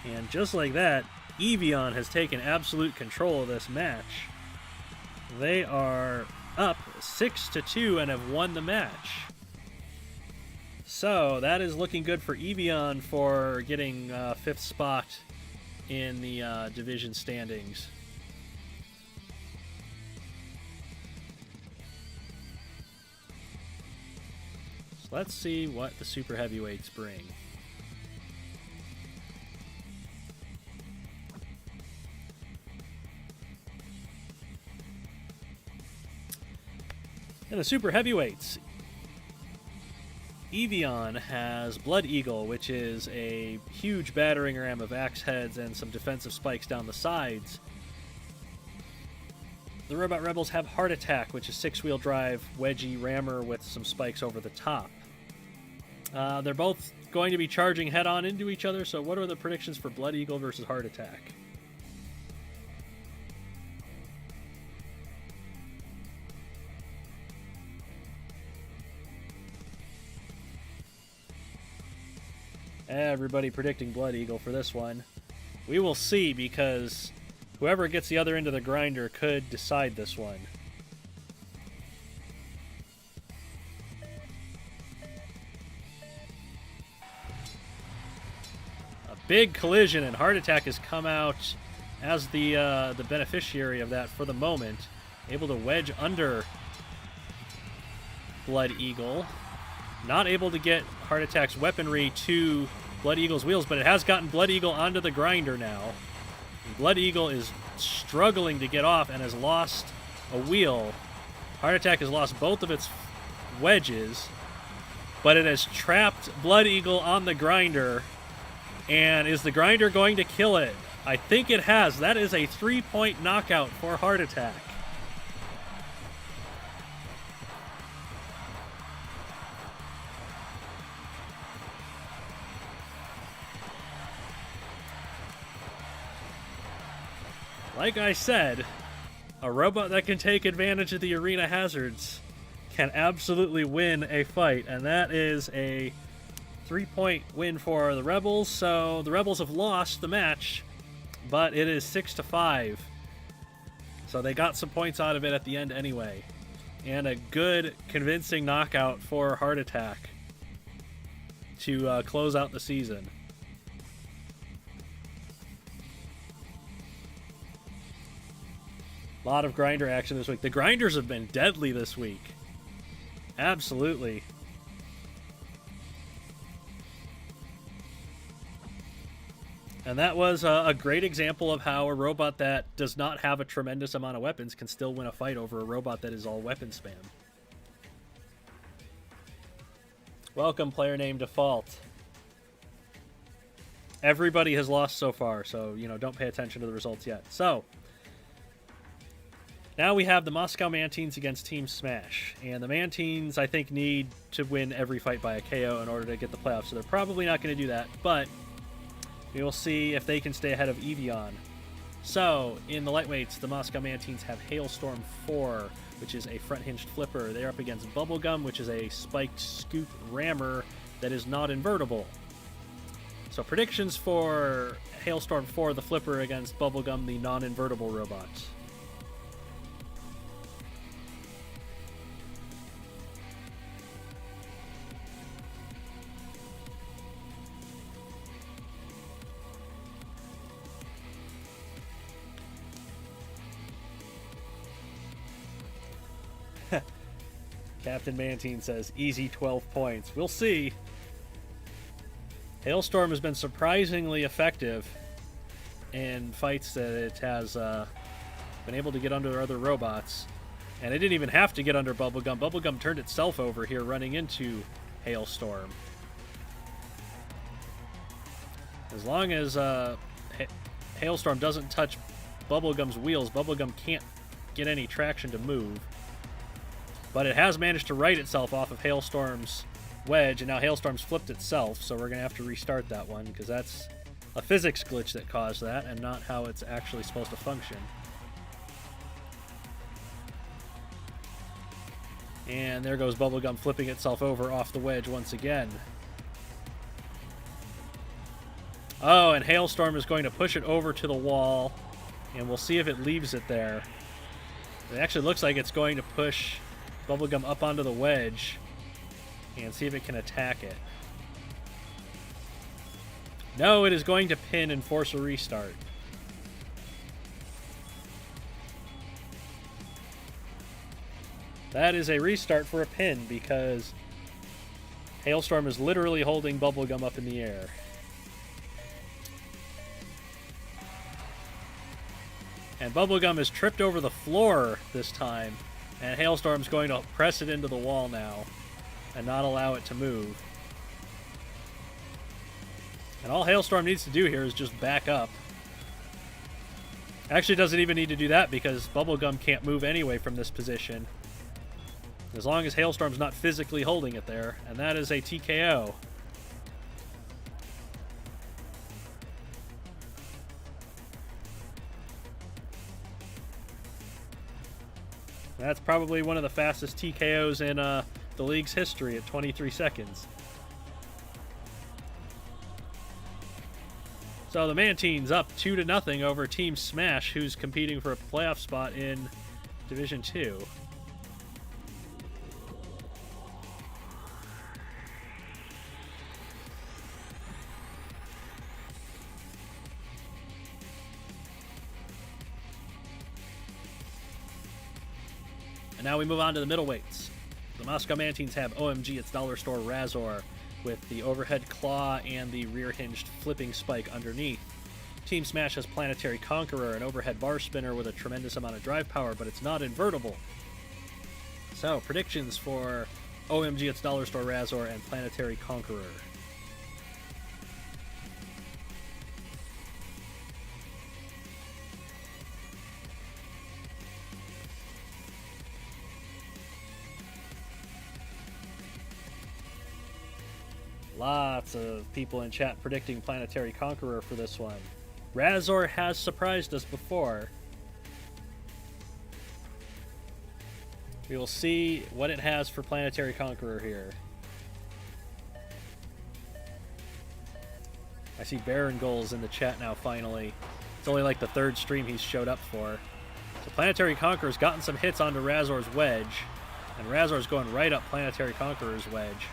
And just like that, Eeveeon has taken absolute control of this match. They are up 6-2 and have won the match. So that is looking good for Eeveeon for getting 5th spot in the division standings. So let's see what the super heavyweights bring. In the super heavyweights, Eeveeon has Blood Eagle, which is a huge battering ram of axe heads and some defensive spikes down the sides. The Robot Rebels have Heart Attack, which is 6-wheel drive wedgie rammer with some spikes over the top. They're both going to be charging head-on into each other, so what are the predictions for Blood Eagle versus Heart Attack? Everybody predicting Blood Eagle for this one. We will see, because whoever gets the other end of the grinder could decide this one. A big collision, and Heart Attack has come out as the beneficiary of that for the moment. Able to wedge under Blood Eagle. Not able to get Heart Attack's weaponry to Blood Eagle's wheels, but it has gotten Blood Eagle onto the grinder now. And Blood Eagle is struggling to get off and has lost a wheel. Heart Attack has lost both of its wedges, but it has trapped Blood Eagle on the grinder. And is the grinder going to kill it? I think it has. That is a 3-point knockout for Heart Attack. Like I said, a robot that can take advantage of the arena hazards can absolutely win a fight, and that is a 3-point win for the Rebels. So the Rebels have lost the match, but it is 6-5. So they got some points out of it at the end anyway. And a good, convincing knockout for Heart Attack to close out the season. A lot of grinder action this week. The grinders have been deadly this week. Absolutely. And that was a great example of how a robot that does not have a tremendous amount of weapons can still win a fight over a robot that is all weapon spam. Welcome, player name Default. Everybody has lost so far, so, you know, don't pay attention to the results yet. So, now we have the Moscow Mantines against Team Smash. And the Mantines, I think, need to win every fight by a KO in order to get the playoffs, so they're probably not going to do that, but we will see if they can stay ahead of Eeveeon. So, in the lightweights, the Moscow Mantines have Hailstorm 4, which is a front-hinged flipper. They're up against Bubblegum, which is a spiked scoop rammer that is not invertible. So, predictions for Hailstorm 4, the flipper, against Bubblegum, the non-invertible robot. Captain Mantine says, easy 12 points. We'll see. Hailstorm has been surprisingly effective in fights that it has been able to get under other robots. And it didn't even have to get under Bubblegum. Bubblegum turned itself over here running into Hailstorm. As long as Hailstorm doesn't touch Bubblegum's wheels, Bubblegum can't get any traction to move. But it has managed to right itself off of Hailstorm's wedge, and now Hailstorm's flipped itself, so we're going to have to restart that one, because that's a physics glitch that caused that, and not how it's actually supposed to function. And there goes Bubblegum flipping itself over off the wedge once again. Oh, and Hailstorm is going to push it over to the wall, and we'll see if it leaves it there. It actually looks like it's going to push Bubblegum up onto the wedge and see if it can attack it. No, it is going to pin and force a restart. That is a restart for a pin because Hailstorm is literally holding Bubblegum up in the air. And Bubblegum is tripped over the floor this time. And Hailstorm's going to press it into the wall now and not allow it to move. And all Hailstorm needs to do here is just back up. Actually doesn't even need to do that because Bubblegum can't move anyway from this position. As long as Hailstorm's not physically holding it there. And that is a TKO. That's probably one of the fastest TKOs in the league's history at 23 seconds. So the Mantines up 2-0 over Team Smash, who's competing for a playoff spot in Division 2. And now we move on to the middleweights. The Moscow Mantines have OMG, its dollar store Razor, with the overhead claw and the rear-hinged flipping spike underneath. Team Smash has Planetary Conqueror, an overhead bar spinner with a tremendous amount of drive power, but it's not invertible. So, predictions for OMG, its dollar store Razor and Planetary Conqueror. Lots of people in chat predicting Planetary Conqueror for this one. Razor has surprised us before, We will see what it has for Planetary Conqueror here. I see Baron Goals in the chat now, finally. It's only like the third stream he's showed up for. So Planetary Conqueror's gotten some hits onto Razor's wedge, and Razor's going right up Planetary Conqueror's wedge.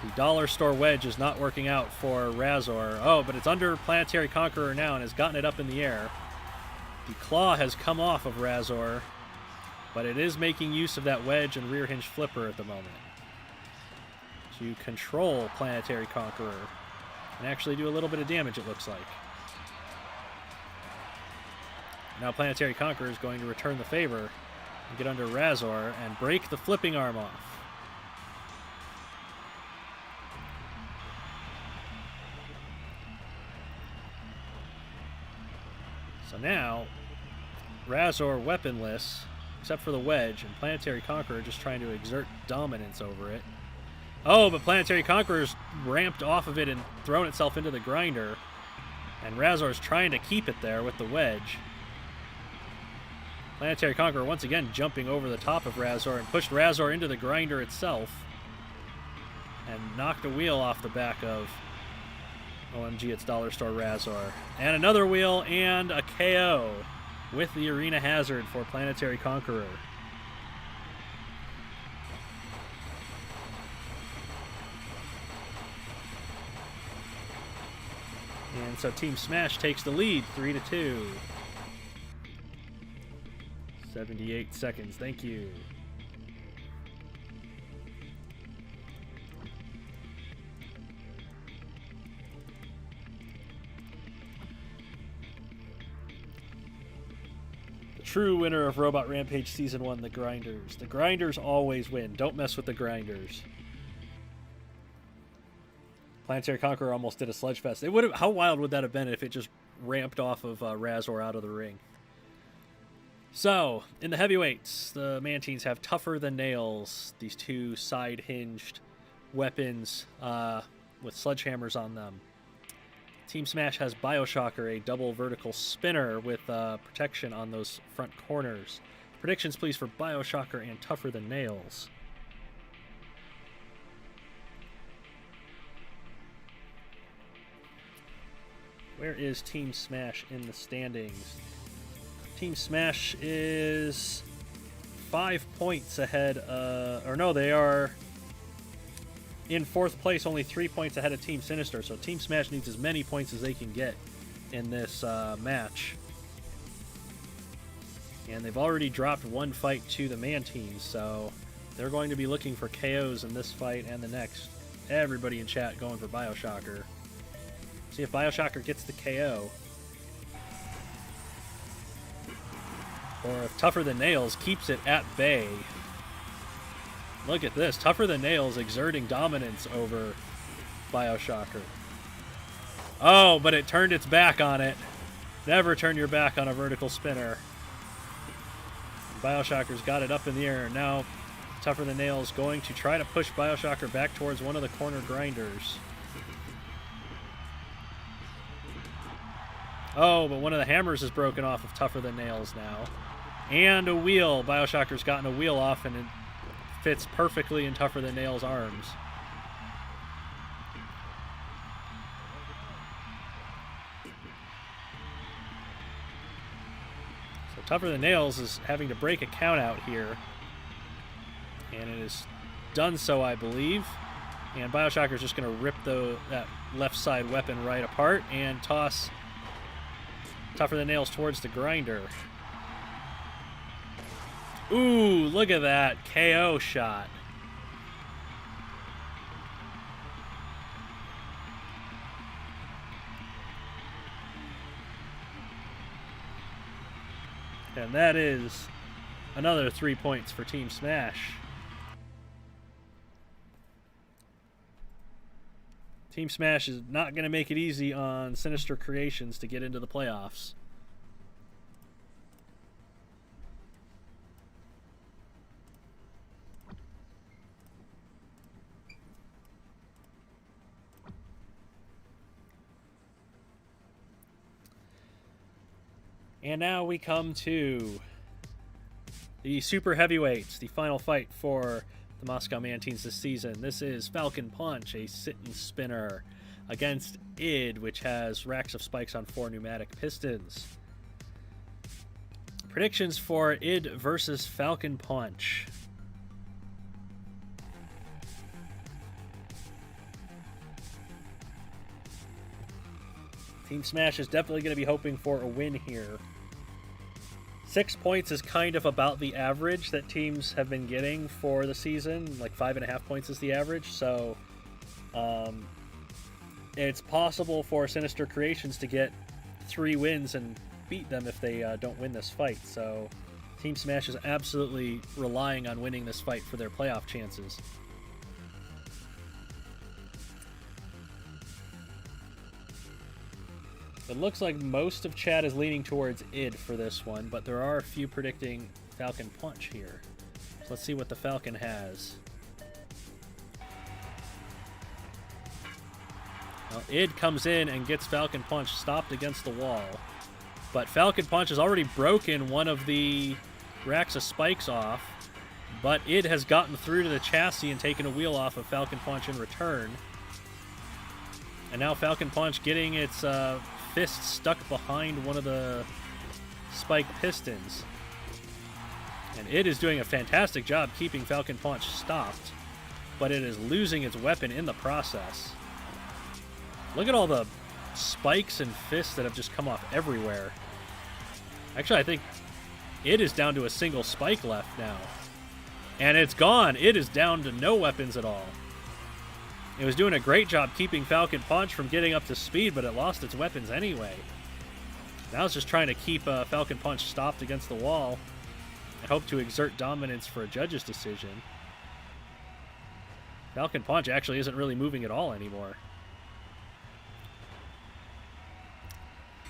The dollar store wedge is not working out for Razor. Oh, but it's under Planetary Conqueror now and has gotten it up in the air. The claw has come off of Razor, but it is making use of that wedge and rear hinge flipper at the moment to control Planetary Conqueror and actually do a little bit of damage, it looks like. Now Planetary Conqueror is going to return the favor and get under Razor and break the flipping arm off. So now, Razor weaponless, except for the wedge, and Planetary Conqueror just trying to exert dominance over it. Oh, but Planetary Conqueror's ramped off of it and thrown itself into the grinder, and Razor's trying to keep it there with the wedge. Planetary Conqueror once again jumping over the top of Razor and pushed Razor into the grinder itself and knocked a wheel off the back of OMG, it's Dollar Store Razor. And another wheel and a KO with the Arena Hazard for Planetary Conqueror. And so Team Smash takes the lead, 3-2. 78 seconds, thank you. True winner of Robot Rampage Season 1, the Grinders. The Grinders always win. Don't mess with the Grinders. Planetary Conqueror almost did a Sludge Fest. It would have, how wild would that have been if it just ramped off of Razor out of the ring? So, in the heavyweights, the Mantines have Tougher Than Nails. These two side-hinged weapons with sledgehammers on them. Team Smash has Bioshocker, a double vertical spinner with protection on those front corners. Predictions, please, for Bioshocker and Tougher Than Nails. Where is Team Smash in the standings? Team Smash is 5 points ahead. Or no, they are in fourth place, only 3 points ahead of Team Sinister. So Team Smash needs as many points as they can get in this match. And they've already dropped one fight to the Mantines, so they're going to be looking for KOs in this fight and the next. Everybody in chat going for Bioshocker. See if Bioshocker gets the KO. Or if Tougher Than Nails keeps it at bay. Look at this. Tougher Than Nails exerting dominance over Bioshocker. Oh, but it turned its back on it. Never turn your back on a vertical spinner. Bioshocker's got it up in the air. Now, Tougher Than Nails going to try to push Bioshocker back towards one of the corner grinders. Oh, but one of the hammers is broken off of Tougher Than Nails now. And a wheel. Bioshocker's gotten a wheel off, and it fits perfectly in Tougher Than Nails' arms. So Tougher Than Nails is having to break a count out here. And it is done so, I believe. And Bioshocker's just going to rip that left side weapon right apart and toss Tougher Than Nails towards the grinder. Ooh, look at that KO shot. And that is another 3 points for Team Smash. Team Smash is not going to make it easy on Sinister Creations to get into the playoffs. And now we come to The Super Heavyweights, the final fight for the Moscow Mantines this season. This is Falcon Punch, a sit-and spinner, against ID, which has racks of spikes on 4 pneumatic pistons. Predictions for ID versus Falcon Punch. Team Smash is definitely going to be hoping for a win here. 6 points is kind of about the average that teams have been getting for the season. Like 5.5 points is the average. So it's possible for Sinister Creations to get 3 wins and beat them if they don't win this fight. So Team Smash is absolutely relying on winning this fight for their playoff chances. It looks like most of chat is leaning towards ID for this one, but there are a few predicting Falcon Punch here. So let's see what the Falcon has. Well, ID comes in and gets Falcon Punch stopped against the wall. But Falcon Punch has already broken one of the racks of spikes off, but ID has gotten through to the chassis and taken a wheel off of Falcon Punch in return. And now Falcon Punch getting its fist stuck behind one of the spike pistons. And ID is doing a fantastic job keeping Falcon Punch stopped, but it is losing its weapon in the process. Look at all the spikes and fists that have just come off everywhere. Actually, I think ID is down to a single spike left now. And it's gone. ID is down to no weapons at all. It was doing a great job keeping Falcon Punch from getting up to speed, but it lost its weapons anyway. Now it's just trying to keep Falcon Punch stopped against the wall and hope to exert dominance for a judge's decision. Falcon Punch actually isn't really moving at all anymore.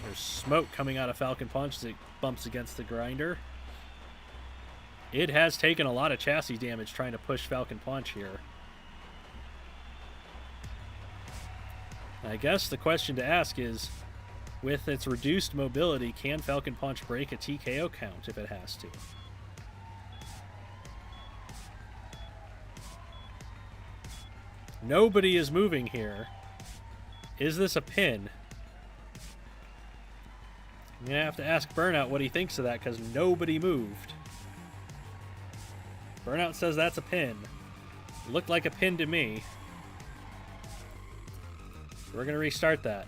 There's smoke coming out of Falcon Punch as it bumps against the grinder. It has taken a lot of chassis damage trying to push Falcon Punch here. I guess the question to ask is, with its reduced mobility, can Falcon Punch break a TKO count if it has to? Nobody is moving here. Is this a pin? I'm going to have to ask Burnout what he thinks of that, because nobody moved. Burnout says that's a pin. Looked like a pin to me. We're going to restart that.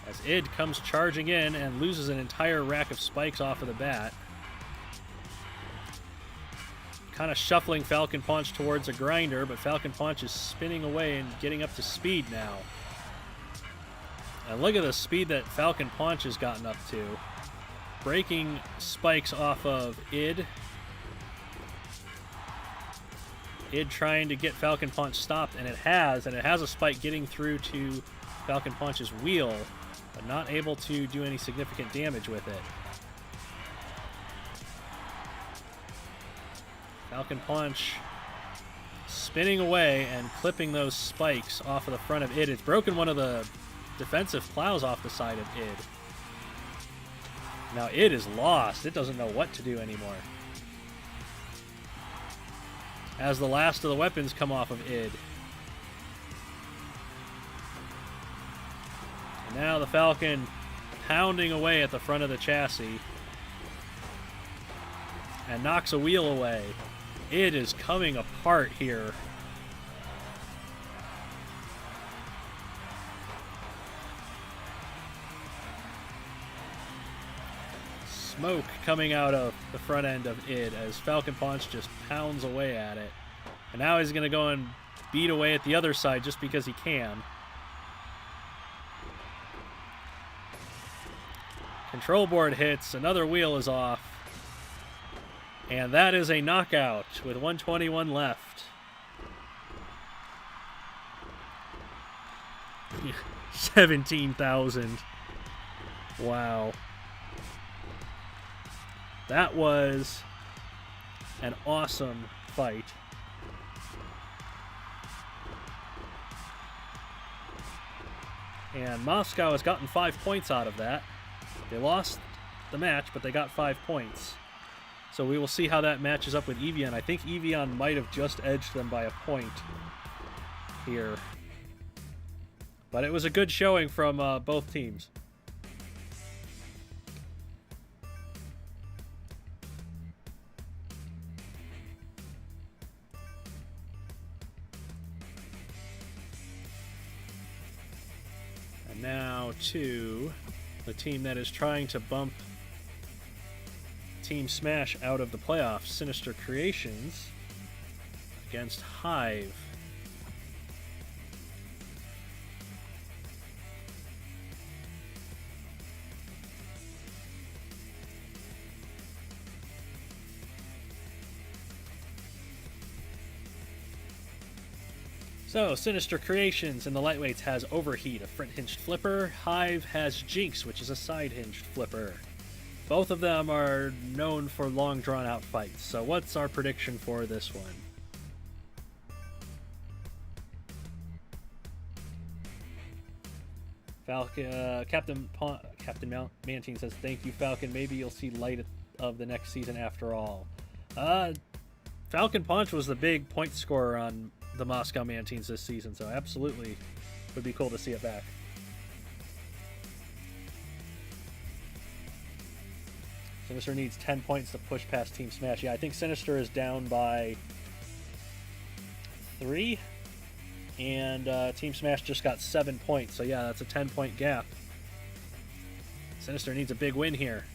As ID comes charging in and loses an entire rack of spikes off of the bat. Kind of shuffling Falcon Punch towards a grinder, but Falcon Punch is spinning away and getting up to speed now. And look at the speed that Falcon Punch has gotten up to. Breaking spikes off of ID. ID trying to get Falcon Punch stopped, and it has a spike getting through to Falcon Punch's wheel, but not able to do any significant damage with it. Falcon Punch spinning away and clipping those spikes off of the front of ID. It's broken one of the defensive plows off the side of ID. Now ID is lost. It doesn't know what to do anymore. As the last of the weapons come off of ID. And now the Falcon pounding away at the front of the chassis. And knocks a wheel away. ID is coming apart here. Smoke coming out of the front end of ID as Falcon Punch just pounds away at it. And now he's going to go and beat away at the other side just because he can. Control board hits, another wheel is off. And that is a knockout with 121 left. 17,000. Wow. That was an awesome fight. And Moscow has gotten 5 points out of that. They lost the match, but they got 5 points. So we will see how that matches up with Eeveeon. I think Eeveeon might have just edged them by a point here. But it was a good showing from both teams. And now to the team that is trying to bump Team Smash out of the playoffs, Sinister Creations against HIVE. So, Sinister Creations in the lightweights has Overheat, a front-hinged flipper. HIVE has Jinx, which is a side-hinged flipper. Both of them are known for long, drawn-out fights. So what's our prediction for this one? Captain Mantines says, "Thank you, Falcon. Maybe you'll see light of the next season after all." Falcon Punch was the big point scorer on the Moscow Mantines this season, so absolutely would be cool to see it back. Sinister needs 10 points to push past Team Smash. Yeah, I think Sinister is down by 3. And Team Smash just got 7 points. So yeah, that's a 10-point gap. Sinister needs a big win here.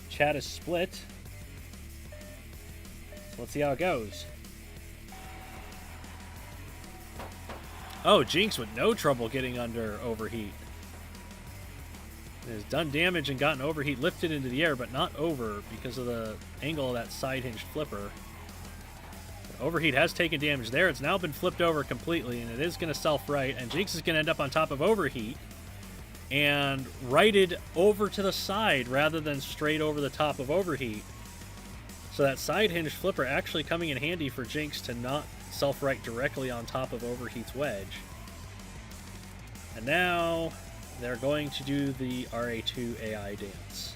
Chat is split. So let's see how it goes. Oh, Jinx with no trouble getting under Overheat. Has done damage and gotten Overheat lifted into the air, but not over because of the angle of that side-hinged flipper. But Overheat has taken damage there. It's now been flipped over completely, and it is going to self-right, and Jinx is going to end up on top of Overheat and righted over to the side rather than straight over the top of Overheat. So that side-hinged flipper actually coming in handy for Jinx to not self-right directly on top of Overheat's wedge. And now they're going to do the RA2 AI dance.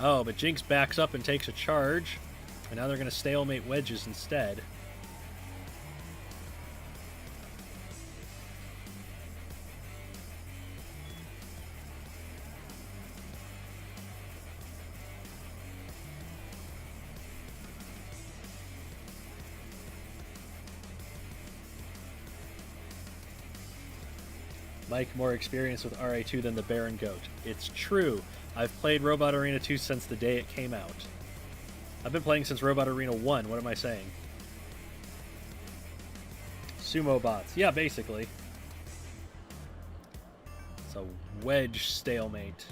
Oh, but Jinx backs up and takes a charge. And now they're going to stalemate wedges instead. Mike, more experience with RA2 than the Baron Goat. It's true. I've played Robot Arena 2 since the day it came out. I've been playing since Robot Arena 1. What am I saying? Sumo bots. Yeah, basically. It's a wedge stalemate.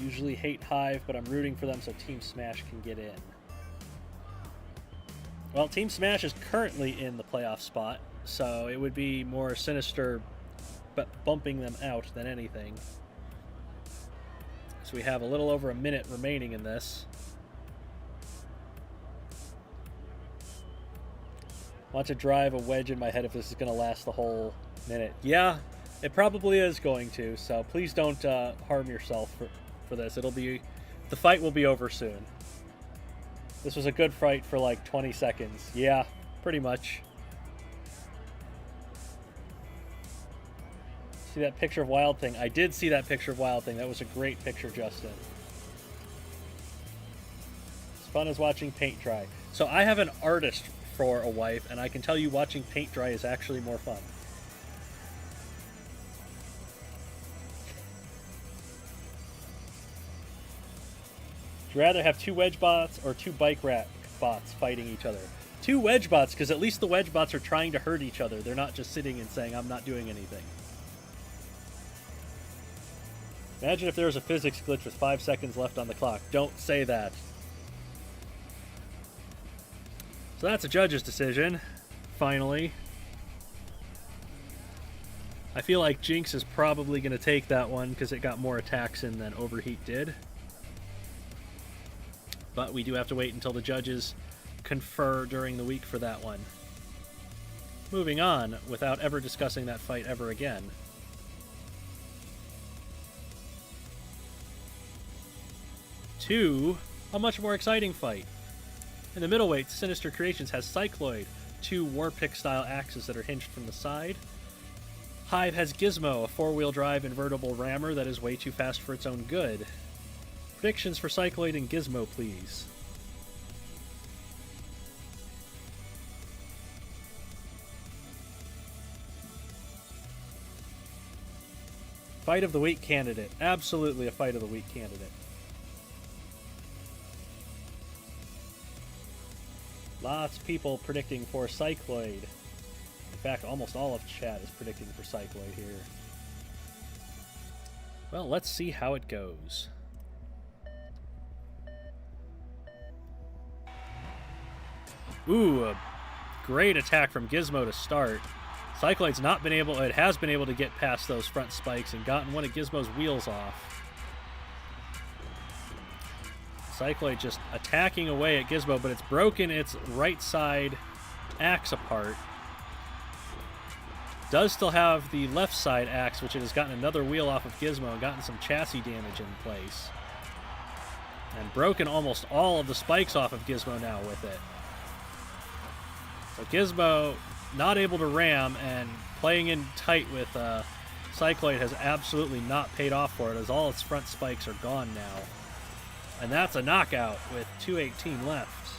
Usually hate HIVE, but I'm rooting for them so Team Smash can get in. Well, Team Smash is currently in the playoff spot, so it would be more Sinister bumping them out than anything. So we have a little over a minute remaining in this. Want to drive a wedge in my head if this is going to last the whole minute. Yeah, it probably is going to, so please don't harm yourself for this. The fight will be over soon. This was a good fight for like 20 seconds. Yeah, pretty much. See that picture of Wild Thing? I did see that picture of Wild Thing. That was a great picture, Justin. As fun as watching paint dry. So I have an artist for a wife, and I can tell you watching paint dry is actually more fun. Would you rather have 2 wedge bots or 2 bike rack bots fighting each other? 2 wedge bots, because at least the wedge bots are trying to hurt each other. They're not just sitting and saying, I'm not doing anything. Imagine if there was a physics glitch with 5 seconds left on the clock. Don't say that. So that's a judge's decision, finally. I feel like Jinx is probably going to take that one because it got more attacks in than Overheat did. But we do have to wait until the judges confer during the week for that one. Moving on, without ever discussing that fight ever again. To a much more exciting fight. In the middleweight, Sinister Creations has Cycloid, 2 Warpick-style axes that are hinged from the side. HIVE has Gizmo, a 4-wheel drive invertible rammer that is way too fast for its own good. Predictions for Cycloid and Gizmo, please. Fight of the week candidate. Absolutely a fight of the week candidate. Lots of people predicting for Cycloid. In fact, almost all of chat is predicting for Cycloid here. Well, let's see how it goes. Ooh, a great attack from Gizmo to start. Cycloid's not been able, it has been able to get past those front spikes and gotten one of Gizmo's wheels off. Cycloid just attacking away at Gizmo, but it's broken its right side axe apart. Does still have the left side axe, which it has gotten another wheel off of Gizmo and gotten some chassis damage in place. And broken almost all of the spikes off of Gizmo now with it. So Gizmo not able to ram, and playing in tight with Cycloid has absolutely not paid off for it, as all its front spikes are gone now. And that's a knockout with 2:18 left.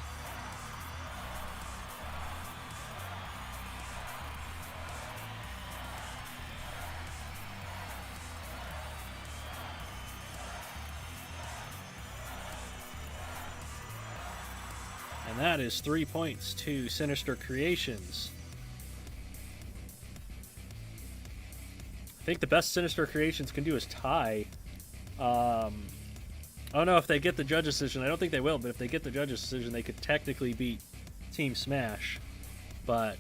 And that is 3 points to Sinister Creations. I think the best Sinister Creations can do is tie. I don't know if they get the judge's decision. I don't think they will, but if they get the judge's decision, they could technically beat Team Smash. But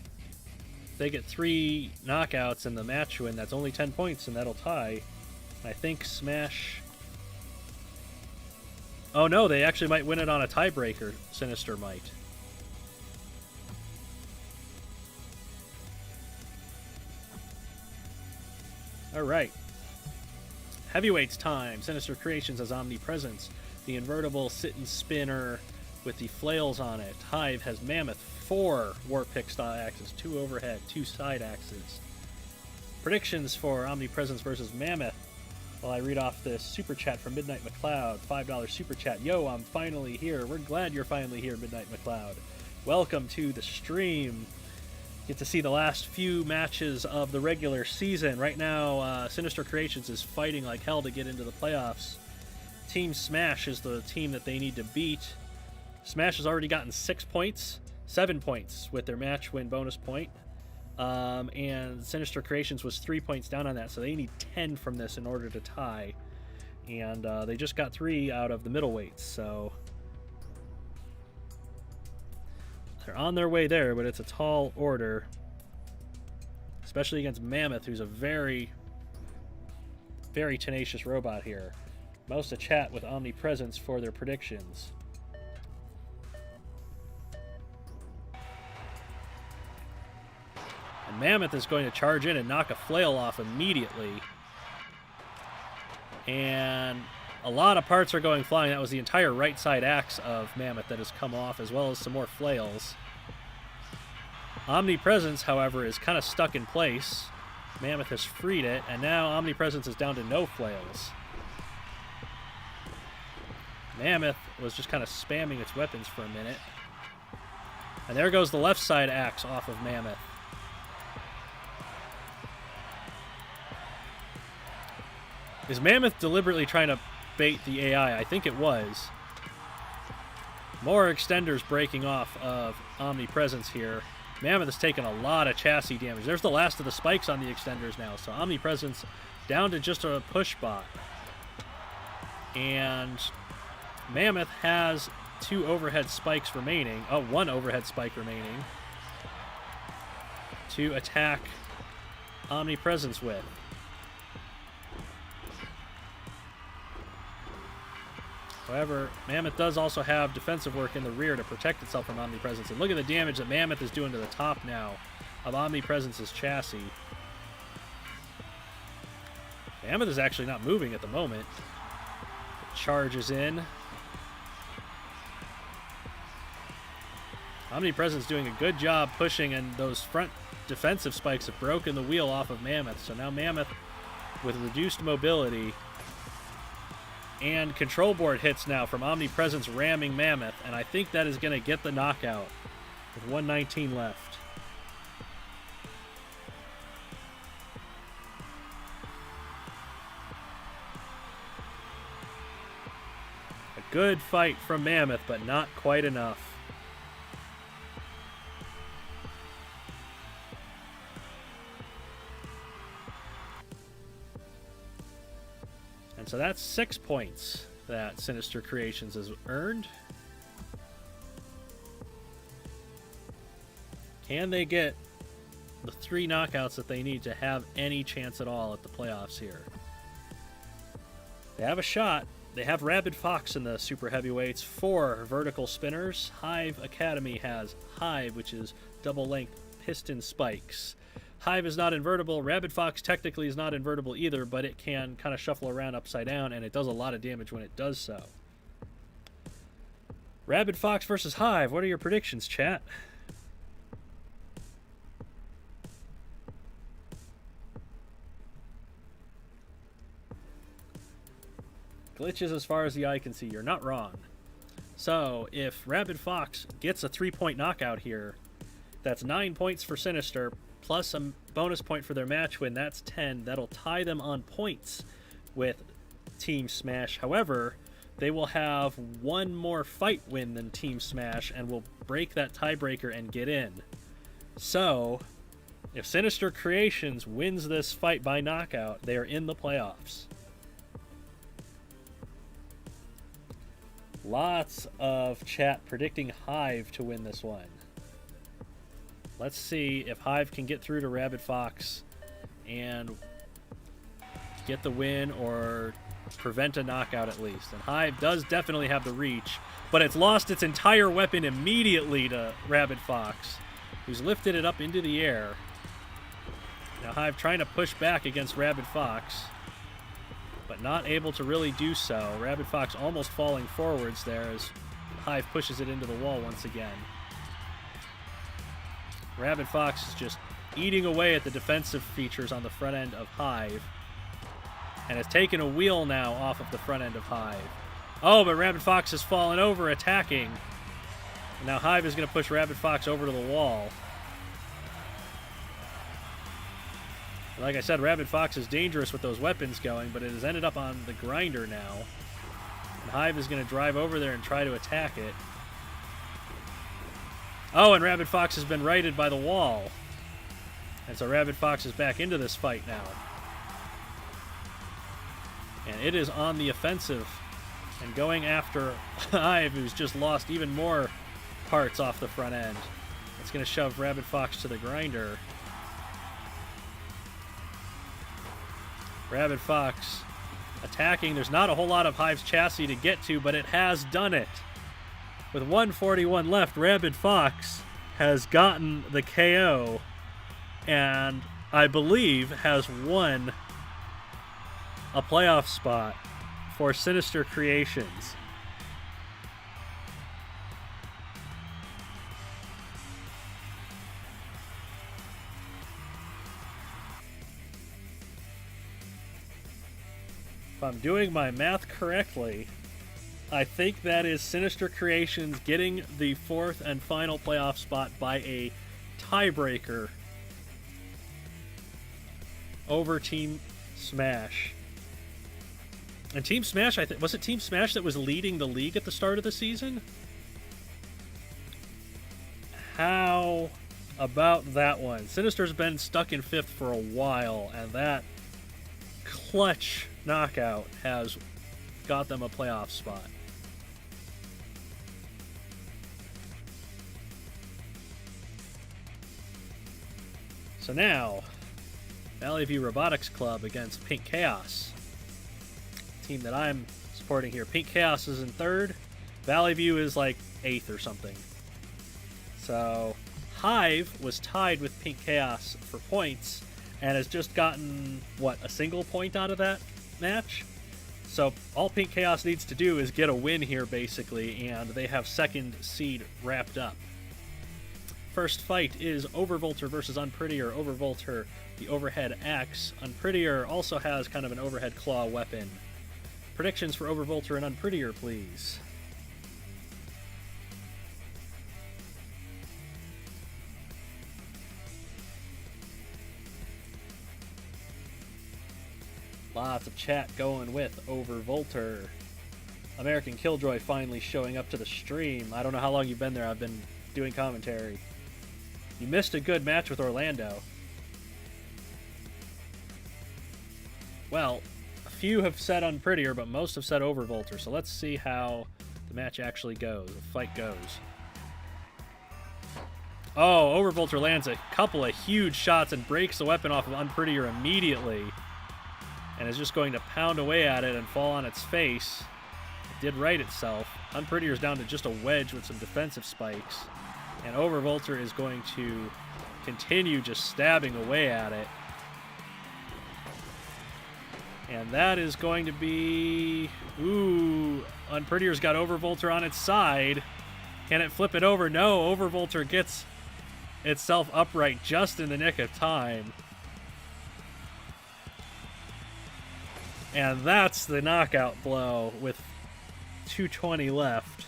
if they get 3 knockouts in the match win, that's only 10 points, and that'll tie. I think Smash... Oh no, they actually might win it on a tiebreaker. Sinister might. Alright. Heavyweights time. Sinister Creations has Omnipresence, the invertible sit-and spinner with the flails on it. HIVE has Mammoth, 4 Warpick style axes, 2 overhead, 2 side axes. Predictions for Omnipresence versus Mammoth. While I read off this super chat from Midnight McLeod, $5 super chat. Yo, I'm finally here. We're glad you're finally here, Midnight McLeod. Welcome to the stream. Get to see the last few matches of the regular season. Right now, Sinister Creations is fighting like hell to get into the playoffs. Team Smash is the team that they need to beat. Smash has already gotten 6 points, 7 points with their match win bonus point. And Sinister Creations was 3 points down on that, so they need 10 from this in order to tie. And they just got 3 out of the middleweights, so they're on their way there, but it's a tall order, especially against Mammoth, who's a very, very tenacious robot here. Most a chat with Omnipresence for their predictions. And Mammoth is going to charge in and knock a flail off immediately. And a lot of parts are going flying. That was the entire right side axe of Mammoth that has come off, as well as some more flails. Omnipresence, however, is kind of stuck in place. Mammoth has freed it, and now Omnipresence is down to no flails. Mammoth was just kind of spamming its weapons for a minute. And there goes the left side axe off of Mammoth. Is Mammoth deliberately trying to bait the AI? I think it was. More extenders breaking off of Omnipresence here. Mammoth has taken a lot of chassis damage. There's the last of the spikes on the extenders now, so Omnipresence down to just a push bot. And Mammoth has 2 overhead spikes remaining. Oh, 1 overhead spike remaining to attack Omnipresence with. However, Mammoth does also have defensive work in the rear to protect itself from Omnipresence. And look at the damage that Mammoth is doing to the top now of Omnipresence's chassis. Mammoth is actually not moving at the moment. It charges in. Omnipresence doing a good job pushing, and those front defensive spikes have broken the wheel off of Mammoth. So now Mammoth, with reduced mobility, and control board hits now from Omnipresence ramming Mammoth, and I think that is going to get the knockout with 119 left. A good fight from Mammoth, but not quite enough. And so that's 6 points that Sinister Creations has earned. Can they get the 3 knockouts that they need to have any chance at all at the playoffs here? They have a shot. They have Rabid Fox in the Super Heavyweights, 4 vertical spinners. HIVE Academy has HIVE, which is double-length piston spikes. HIVE is not invertible. Rabid Fox technically is not invertible either, but it can kind of shuffle around upside down, and it does a lot of damage when it does so. Rabid Fox versus HIVE. What are your predictions, chat? Glitches as far as the eye can see. You're not wrong. So, if Rabid Fox gets a 3-point knockout here, that's 9 points for Sinister, plus a bonus point for their match win. That's 10. That'll tie them on points with Team Smash. However, they will have 1 more fight win than Team Smash and will break that tiebreaker and get in. So, if Sinister Creations wins this fight by knockout, they are in the playoffs. Lots of chat predicting HIVE to win this one. Let's see if HIVE can get through to Rabid Fox and get the win or prevent a knockout at least. And HIVE does definitely have the reach, but it's lost its entire weapon immediately to Rabid Fox, who's lifted it up into the air. Now HIVE trying to push back against Rabid Fox, but not able to really do so. Rabid Fox almost falling forwards there as HIVE pushes it into the wall once again. Rabid Fox is just eating away at the defensive features on the front end of HIVE, and has taken a wheel now off of the front end of HIVE. Oh, but Rabid Fox has fallen over attacking. And now HIVE is going to push Rabid Fox over to the wall. Like I said, Rabid Fox is dangerous with those weapons going, but it has ended up on the grinder now. And HIVE is going to drive over there and try to attack it. Oh, and Rabid Fox has been righted by the wall. And so Rabid Fox is back into this fight now. And it is on the offensive and going after HIVE, who's just lost even more parts off the front end. It's going to shove Rabid Fox to the grinder. Rabid Fox attacking. There's not a whole lot of HIVE's chassis to get to, but it has done it. With 141 left, Rabid Fox has gotten the KO and I believe has won a playoff spot for Sinister Creations. If I'm doing my math correctly, I think that is Sinister Creations getting the 4th and final playoff spot by a tiebreaker over Team Smash. And Team Smash, was it Team Smash that was leading the league at the start of the season? How about that one? Sinister's been stuck in 5th for a while, and that clutch knockout has got them a playoff spot. So now, Valley View Robotics Club against Pink Chaos. Team that I'm supporting here. Pink Chaos is in 3rd. Valley View is like 8th or something. So Hive was tied with Pink Chaos for points and has just gotten, what, a single point out of that match? So all Pink Chaos needs to do is get a win here, basically, and they have 2nd seed wrapped up. First fight is Overvolter versus Unprettier. Overvolter, the overhead axe. Unprettier also has kind of an overhead claw weapon. Predictions for Overvolter and Unprettier, please. Lots of chat going with Overvolter. American Killjoy finally showing up to the stream. I don't know how long you've been there. I've been doing commentary. You missed a good match with Orlando. Well, a few have said Unprettier, but most have said Overvolter. So let's see how the match actually goes, the fight goes. Oh, Overvolter lands a couple of huge shots and breaks the weapon off of Unprettier immediately. And is just going to pound away at it and fall on its face. It did right itself. Unprettier's down to just a wedge with some defensive spikes. And Overvolter is going to continue just stabbing away at it. And that is going to be... Ooh, Unprettier's got Overvolter on its side. Can it flip it over? No, Overvolter gets itself upright just in the nick of time. And that's the knockout blow with 2:20 left.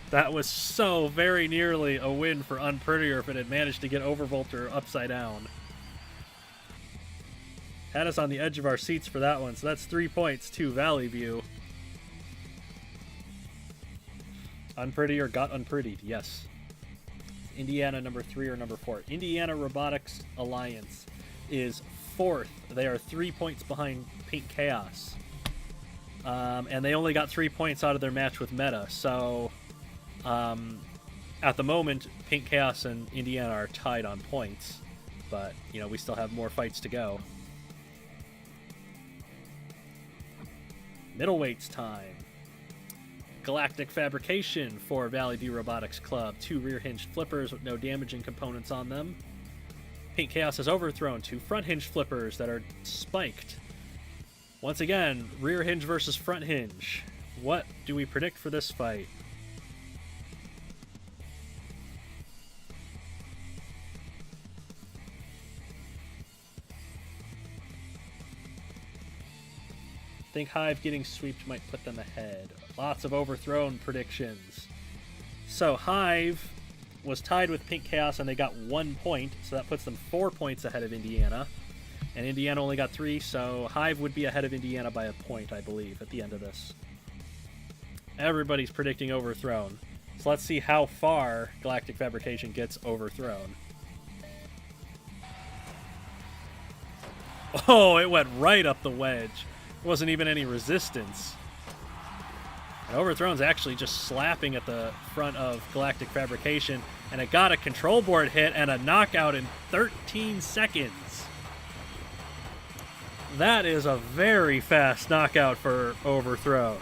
That was so very nearly a win for Unprettier if it had managed to get Overvolter upside down. Had us on the edge of our seats for that one, so that's 3 points to Valley View. Unprettier got unprettied, yes. Indiana number 3 or number 4. Indiana Robotics Alliance is 4th. They are 3 points behind Pink Chaos. And they only got 3 points out of their match with Meta. So, at the moment, Pink Chaos and Indiana are tied on points. But, you know, we still have more fights to go. Middleweights time. Galactic Fabrication for Valley View Robotics Club. 2 rear-hinged flippers with no damaging components on them. Pink Chaos has overthrown 2 front-hinged flippers that are spiked. Once again, rear hinge versus front hinge. What do we predict for this fight? I think Hive getting sweeped might put them ahead. Lots of overthrown predictions. So Hive was tied with Pink Chaos and they got 1 point, so that puts them 4 points ahead of Indiana. And Indiana only got 3, so Hive would be ahead of Indiana by a point, I believe, at the end of this. Everybody's predicting overthrown. So let's see how far Galactic Fabrication gets overthrown. Oh, it went right up the wedge. There wasn't even any resistance. And Overthrown's actually just slapping at the front of Galactic Fabrication, and it got a control board hit and a knockout in 13 seconds. That is a very fast knockout for Overthrown.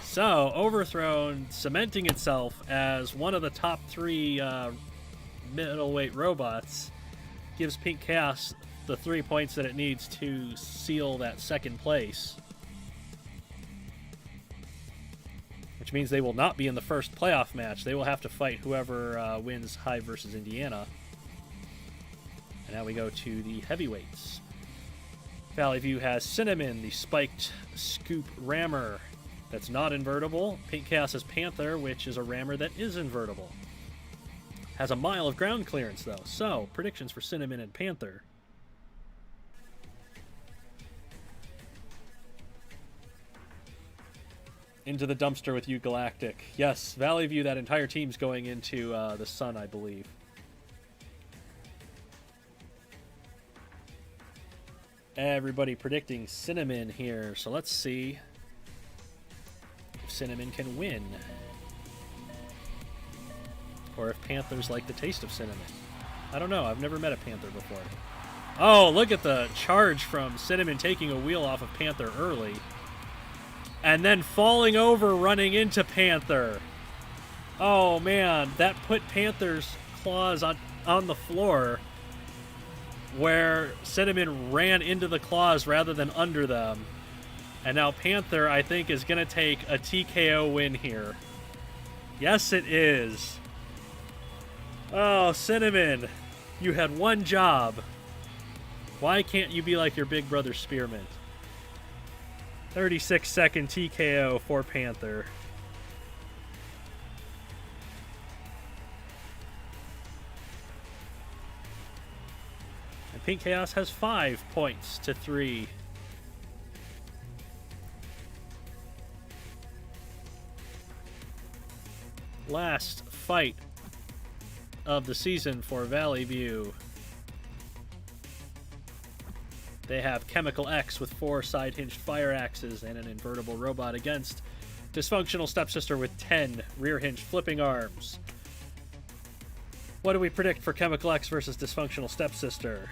So, Overthrown cementing itself as one of the top 3 middleweight robots gives Pink Chaos the 3 points that it needs to seal that second place. Which means they will not be in the first playoff match. They will have to fight whoever wins Hive versus Indiana. And now we go to the heavyweights. Valley View has Cinnamon, the spiked scoop rammer that's not invertible. Pink Chaos has Panther, which is a rammer that is invertible. Has a mile of ground clearance, though. So, predictions for Cinnamon and Panther. Into the dumpster with you, Galactic. Yes, Valley View, that entire team's going into the sun, I believe. Everybody predicting Cinnamon here, so let's see if Cinnamon can win. Or if Panthers like the taste of cinnamon. I don't know, I've never met a Panther before. Oh, look at the charge from Cinnamon taking a wheel off of Panther early. And then falling over, running into Panther. Oh man, that put Panther's claws on the floor, where Cinnamon ran into the claws rather than under them. And now Panther, I think, is going to take a TKO win here. Yes, it is. Oh, Cinnamon, you had one job. Why can't you be like your big brother Spearmint? 36-second TKO for Panther. Pink Chaos has 5 points to 3. Last fight of the season for Valley View. They have TekonoAxe with 4 side-hinged fire axes and an invertible robot against Dysfunctional Stepsister with 10 rear-hinged flipping arms. What do we predict for TekonoAxe versus Dysfunctional Stepsister?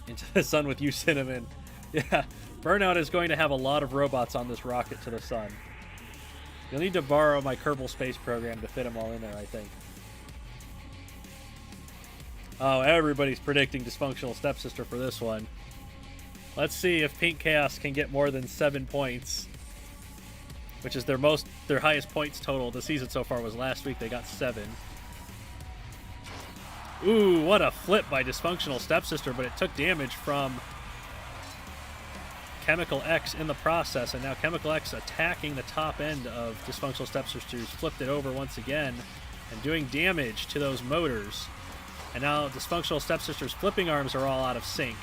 Into the sun with you, Cinnamon. Yeah, Burnout is going to have a lot of robots on this rocket to the sun. You'll need to borrow my Kerbal Space Program to fit them all in there, I think. Oh, everybody's predicting Dysfunctional Stepsister for this one. Let's see if Pink Chaos can get more than 7 points, which is their highest points total of the season so far. Was last week. They got 7. Ooh, what a flip by Dysfunctional Stepsister, but it took damage from TekonoAxe in the process, and now TekonoAxe attacking the top end of Dysfunctional Stepsister, who's flipped it over once again and doing damage to those motors. And now Dysfunctional Stepsister's flipping arms are all out of sync,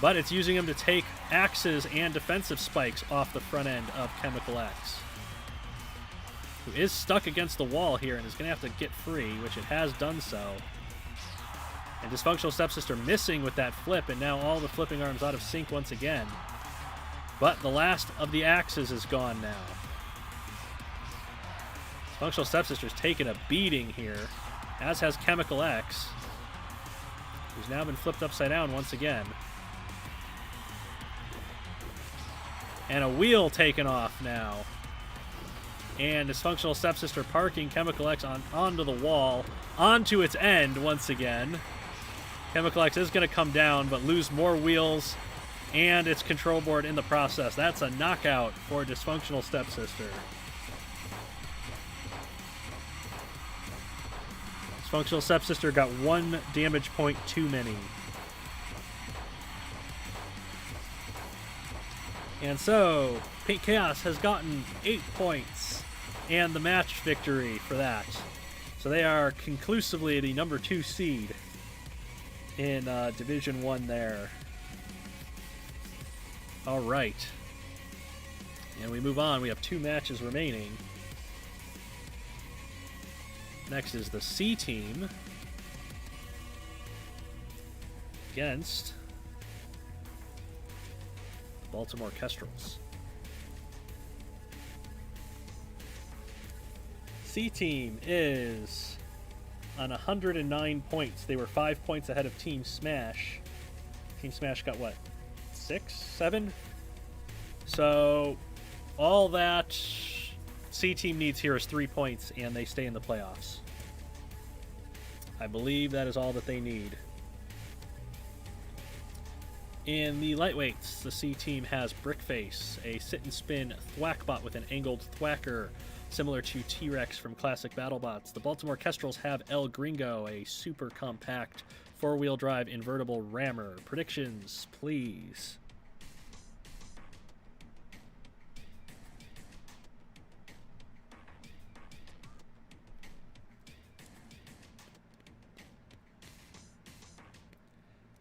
but it's using them to take axes and defensive spikes off the front end of TekonoAxe, who is stuck against the wall here and is going to have to get free, which it has done so. And Dysfunctional Stepsister missing with that flip, and now all the flipping arms out of sync once again. But the last of the axes is gone now. Dysfunctional Stepsister's taken a beating here, as has TekonoAxe, who's now been flipped upside down once again. And a wheel taken off now. And Dysfunctional Stepsister parking TekonoAxe onto the wall, onto its end once again. TekonoAxe is going to come down, but lose more wheels and its control board in the process. That's a knockout for Dysfunctional Stepsister. Dysfunctional Stepsister got 1 damage point too many. And so, Pink Chaos has gotten 8 points and the match victory for that. So they are conclusively the number 2 seed in Division 1 there. All right. And we move on. We have 2 matches remaining. Next is the C team against Baltimore Kestrels. C team is on 109 points. They were 5 points ahead of Team Smash. Team Smash got what? 6? 7? So all that C team needs here is 3 points, and they stay in the playoffs. I believe that is all that they need. In the lightweights, the C team has Brickface, a sit-and-spin thwackbot with an angled thwacker, similar to T-Rex from classic BattleBots. The Baltimore Kestrels have El Gringo, a super compact 4-wheel drive invertible rammer. Predictions, please.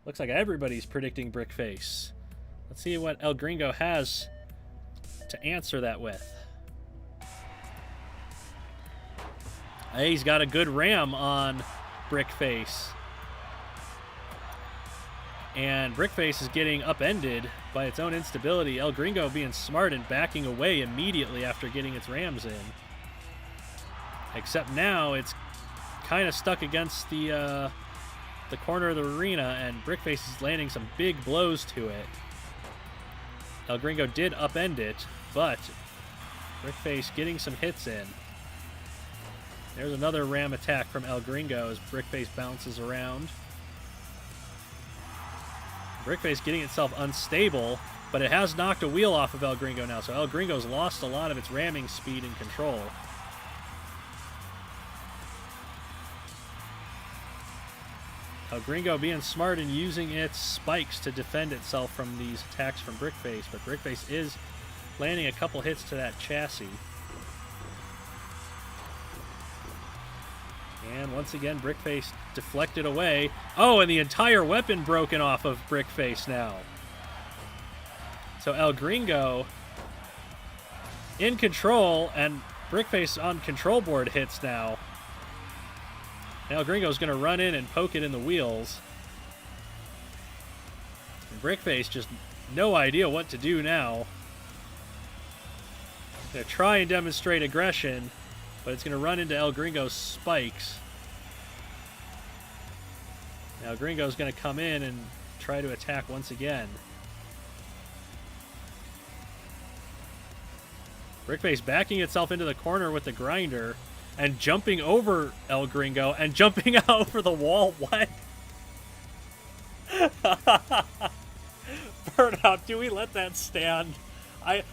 Looks like everybody's predicting Brickface. Let's see what El Gringo has to answer that with. Hey, he's got a good ram on Brickface. And Brickface is getting upended by its own instability. El Gringo being smart and backing away immediately after getting its rams in. Except now it's kind of stuck against the corner of the arena, and Brickface is landing some big blows to it. El Gringo did upend it, but Brickface getting some hits in. There's another ram attack from El Gringo as Brickface bounces around. Brickface getting itself unstable, but it has knocked a wheel off of El Gringo now, so El Gringo's lost a lot of its ramming speed and control. El Gringo being smart and using its spikes to defend itself from these attacks from Brickface, but Brickface is landing a couple hits to that chassis. And once again, Brickface deflected away. Oh, and the entire weapon broken off of Brickface now. So El Gringo in control, and Brickface on control board hits now. El Gringo's going to run in and poke it in the wheels. And Brickface just no idea what to do now. Going to try and demonstrate aggression, but it's going to run into El Gringo's spikes. Now Gringo's going to come in and try to attack once again. Brickface backing itself into the corner with the grinder and jumping over El Gringo and jumping out over the wall. What? Burnout, do we let that stand?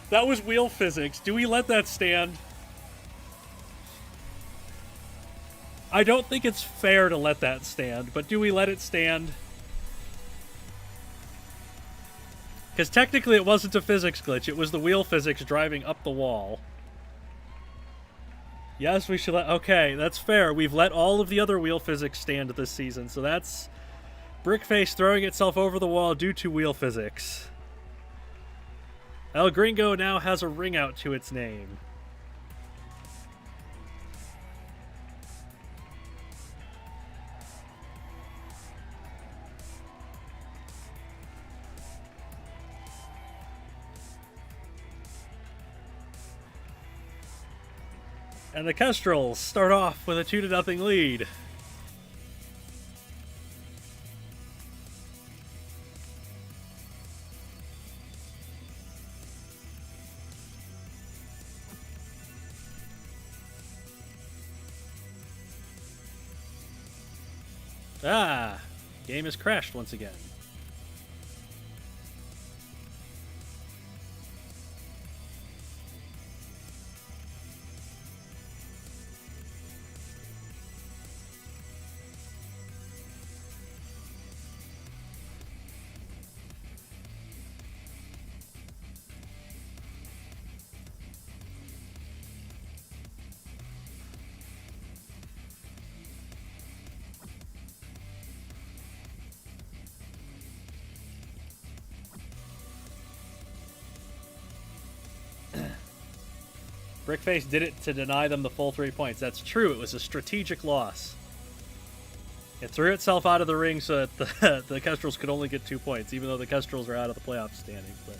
That was wheel physics. Do we let that stand? I don't think it's fair to let that stand, but do we let it stand? Because technically it wasn't a physics glitch, it was the wheel physics driving up the wall. Yes, we should let... Okay, that's fair. We've let all of the other wheel physics stand this season, so that's Brickface throwing itself over the wall due to wheel physics. El Gringo now has a ring out to its name. And the Kestrels start off with a 2-0 lead. Game has crashed once again. Brickface did it to deny them the full 3 points. That's true. It was a strategic loss. It threw itself out of the ring so that the Kestrels could only get 2 points, even though the Kestrels are out of the playoff standings. But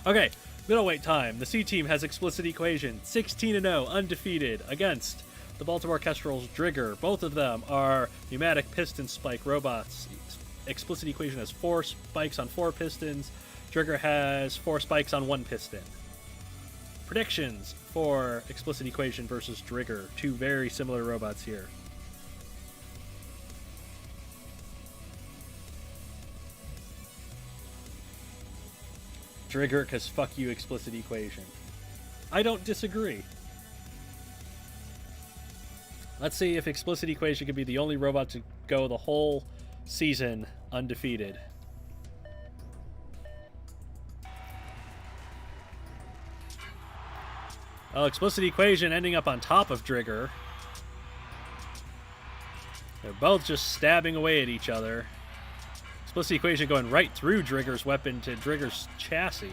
okay, middleweight time. The C team has explicit equation, 16-0, undefeated, against the Baltimore Kestrels Drigger. Both of them are pneumatic piston spike robots. Explicit equation has 4 spikes on 4 pistons. Drigger has 4 spikes on 1 piston. Predictions for Explicit Equation versus Drigger. 2 very similar robots here. Drigger, because fuck you, Explicit Equation. I don't disagree. Let's see if Explicit Equation could be the only robot to go the whole season undefeated. Oh, Explicit Equation ending up on top of Drigger. They're both just stabbing away at each other. Explicit Equation going right through Drigger's weapon to Drigger's chassis.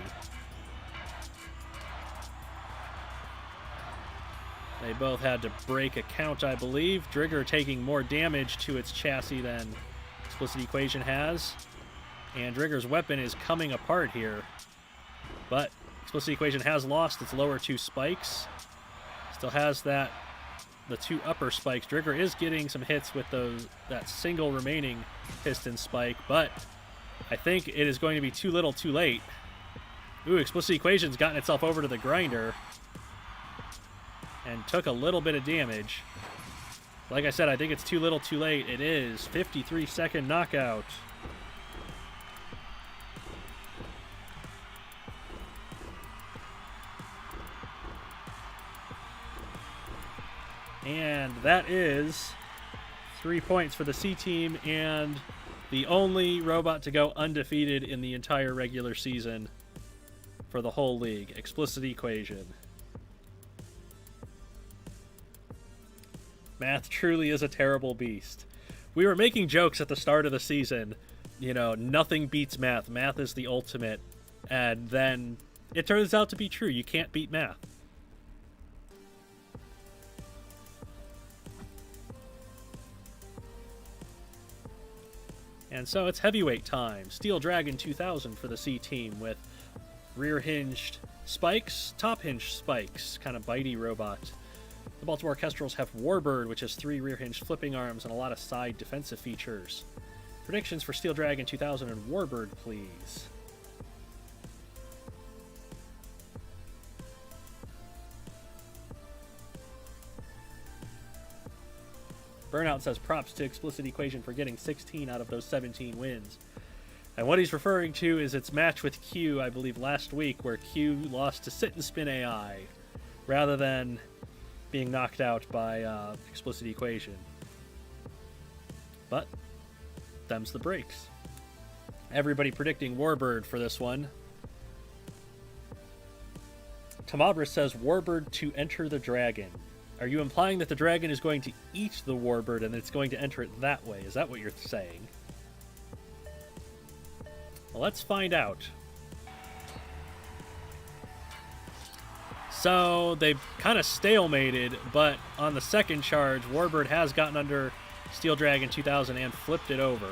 They both had to break a count, I believe. Drigger taking more damage to its chassis than Explicit Equation has. And Drigger's weapon is coming apart here. But Explicit Equation has lost its lower 2 spikes. Still has the 2 upper spikes. Drigger is getting some hits with that single remaining piston spike, but I think it is going to be too little too late. Ooh, Explicit Equation's gotten itself over to the grinder and took a little bit of damage. Like I said, I think it's too little too late. It is 53-second knockout. And that is 3 points for the C team and the only robot to go undefeated in the entire regular season for the whole league. Explicit Equation. Math truly is a terrible beast. We were making jokes at the start of the season. You know, nothing beats math. Math is the ultimate. And then it turns out to be true. You can't beat math. And so it's heavyweight time. Steel Dragon 2000 for the C team with rear-hinged spikes, top-hinged spikes, kind of bitey robot. The Baltimore Kestrels have Warbird, which has 3 rear-hinged flipping arms and a lot of side defensive features. Predictions for Steel Dragon 2000 and Warbird, please. Burnout says props to Explicit Equation for getting 16 out of those 17 wins. And what he's referring to is its match with Q, I believe, last week, where Q lost to Sit and Spin AI, rather than being knocked out by Explicit Equation. But them's the breaks. Everybody predicting Warbird for this one. Tamabra says Warbird to enter the dragon. Are you implying that the dragon is going to eat the Warbird and it's going to enter it that way? Is that what you're saying? Well, let's find out. So they kind of stalemated, but on the second charge, Warbird has gotten under Steel Dragon 2000 and flipped it over.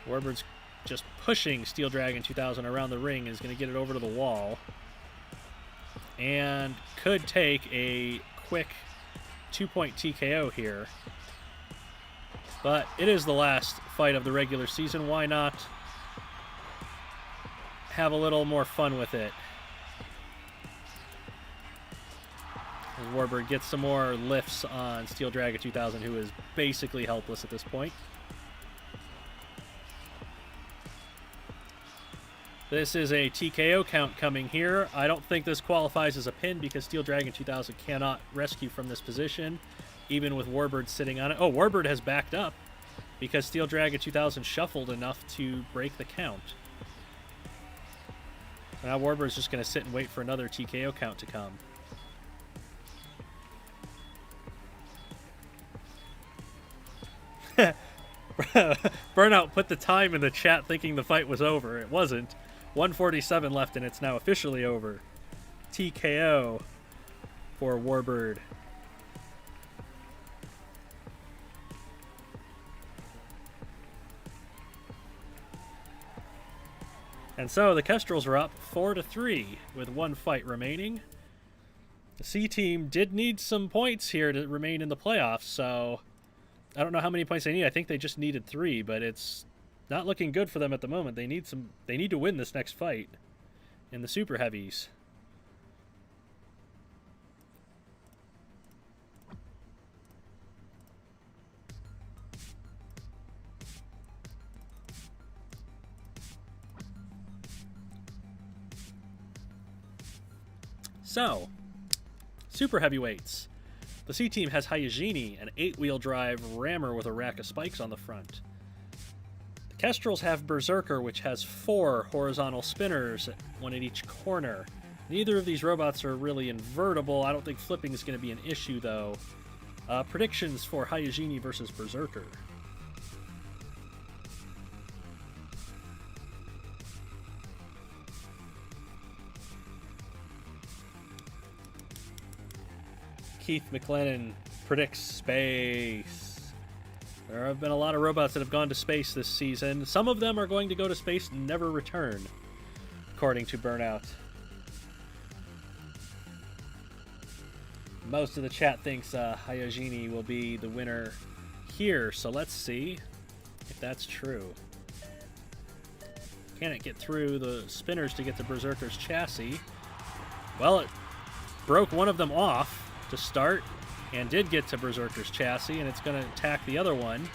Warbird's just pushing Steel Dragon 2000 around the ring and is going to get it over to the wall. And could take a quick 2-point TKO here. But it is the last fight of the regular season. Why not have a little more fun with it? As Warbird gets some more lifts on Steel Dragon 2000, who is basically helpless at this point. This is a TKO count coming here. I don't think this qualifies as a pin because Steel Dragon 2000 cannot rescue from this position, even with Warbird sitting on it. Oh, Warbird has backed up because Steel Dragon 2000 shuffled enough to break the count. So now Warbird's just going to sit and wait for another TKO count to come. Burnout put the time in the chat thinking the fight was over. It wasn't. 147 left and it's now officially over. TKO for Warbird. And so the Kestrels are up 4-3 with one fight remaining. The C team did need some points here to remain in the playoffs, so I don't know how many points they need. I think they just needed 3, but it's not looking good for them at the moment. They need to win this next fight in the Super Heavies. So, Super Heavyweights. The C team has Hygiene, an 8-wheel drive rammer with a rack of spikes on the front. The Kestrels have Berserker, which has 4 horizontal spinners, one at each corner. Neither of these robots are really invertible. I don't think flipping is going to be an issue, though. Predictions for Hygiene versus Berserker. Keith McLennan predicts space. There have been a lot of robots that have gone to space this season. Some of them are going to go to space and never return, according to Burnout. Most of the chat thinks Hayajini will be the winner here, so let's see if that's true. Can it get through the spinners to get the Berserker's chassis? Well, it broke one of them off to start and did get to Berserker's chassis, and it's going to attack the other one.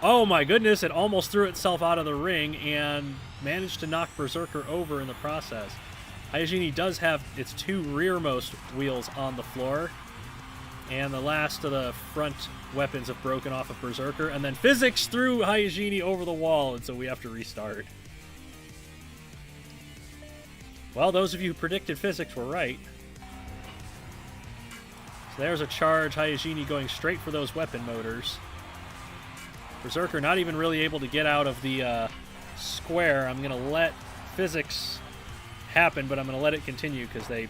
Oh my goodness, it almost threw itself out of the ring and managed to knock Berserker over in the process. Hayajini does have its two rearmost wheels on the floor, and the last of the front weapons have broken off of Berserker, and then physics threw Hayajini over the wall, and so we have to restart. Well, those of you who predicted physics were right. So there's a charge, Hayajini going straight for those weapon motors. Berserker not even really able to get out of the square. I'm going to let physics happen, but I'm going to let it continue because they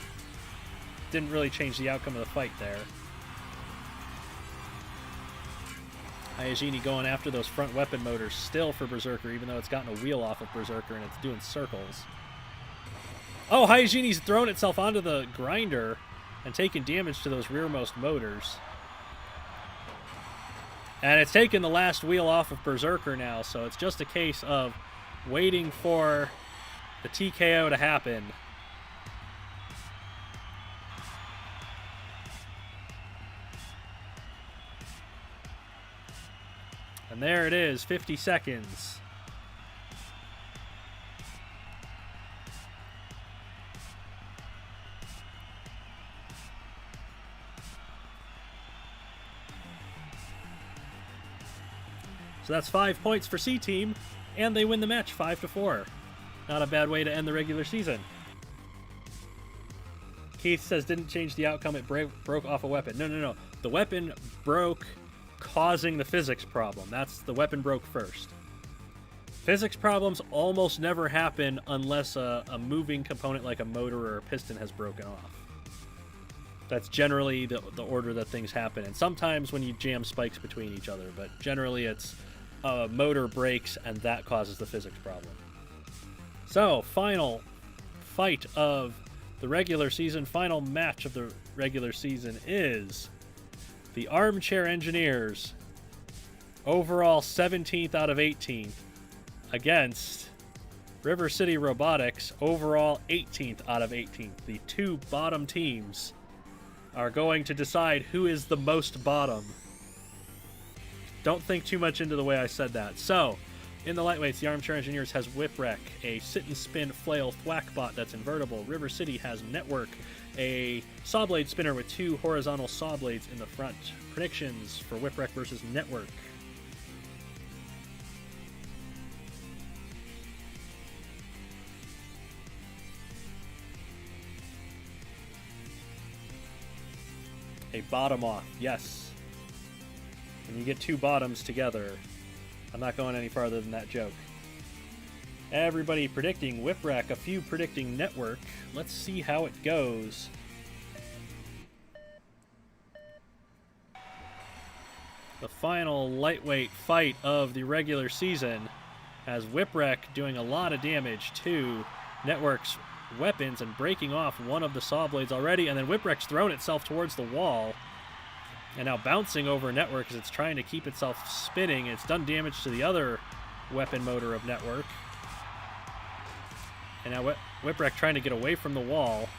didn't really change the outcome of the fight there. Hayajini going after those front weapon motors still for Berserker, even though it's gotten a wheel off of Berserker and it's doing circles. Oh, Hayajini's thrown itself onto the grinder and taken damage to those rearmost motors. And it's taken the last wheel off of Berserker now, so it's just a case of waiting for the TKO to happen. And there it is, 50 seconds. So that's 5 points for C Team, and they win the match 5-4. Not a bad way to end the regular season. Keith says didn't change the outcome, it broke off a weapon. No. The weapon broke, causing the physics problem. The weapon broke first. Physics problems almost never happen unless a moving component like a motor or a piston has broken off. That's generally the order that things happen. And sometimes when you jam spikes between each other, but generally it's a motor breaks and that causes the physics problem. So, final fight of the regular season, final match of the regular season is the Armchair Engineers, overall 17th out of 18, against River City Robotics, overall 18th out of 18. The two bottom teams are going to decide who is the most bottom. Don't think too much into the way I said that. So, in the lightweights, the Armchair Engineers has Whipwreck, a sit-and-spin flail thwackbot that's invertible. River City has Network, a saw blade spinner with two horizontal saw blades in the front. Predictions for Whipwreck versus Network. A bottom off, yes. When you get two bottoms together, I'm not going any farther than that joke. Everybody predicting Whipwreck, a few predicting Network. Let's see how it goes. The final lightweight fight of the regular season has Whipwreck doing a lot of damage to Network's weapons and breaking off one of the saw blades already, and then Whipwreck's thrown itself towards the wall and now bouncing over Network as it's trying to keep itself spinning. It's done damage to the other weapon motor of Network. And now Whipwreck trying to get away from the wall.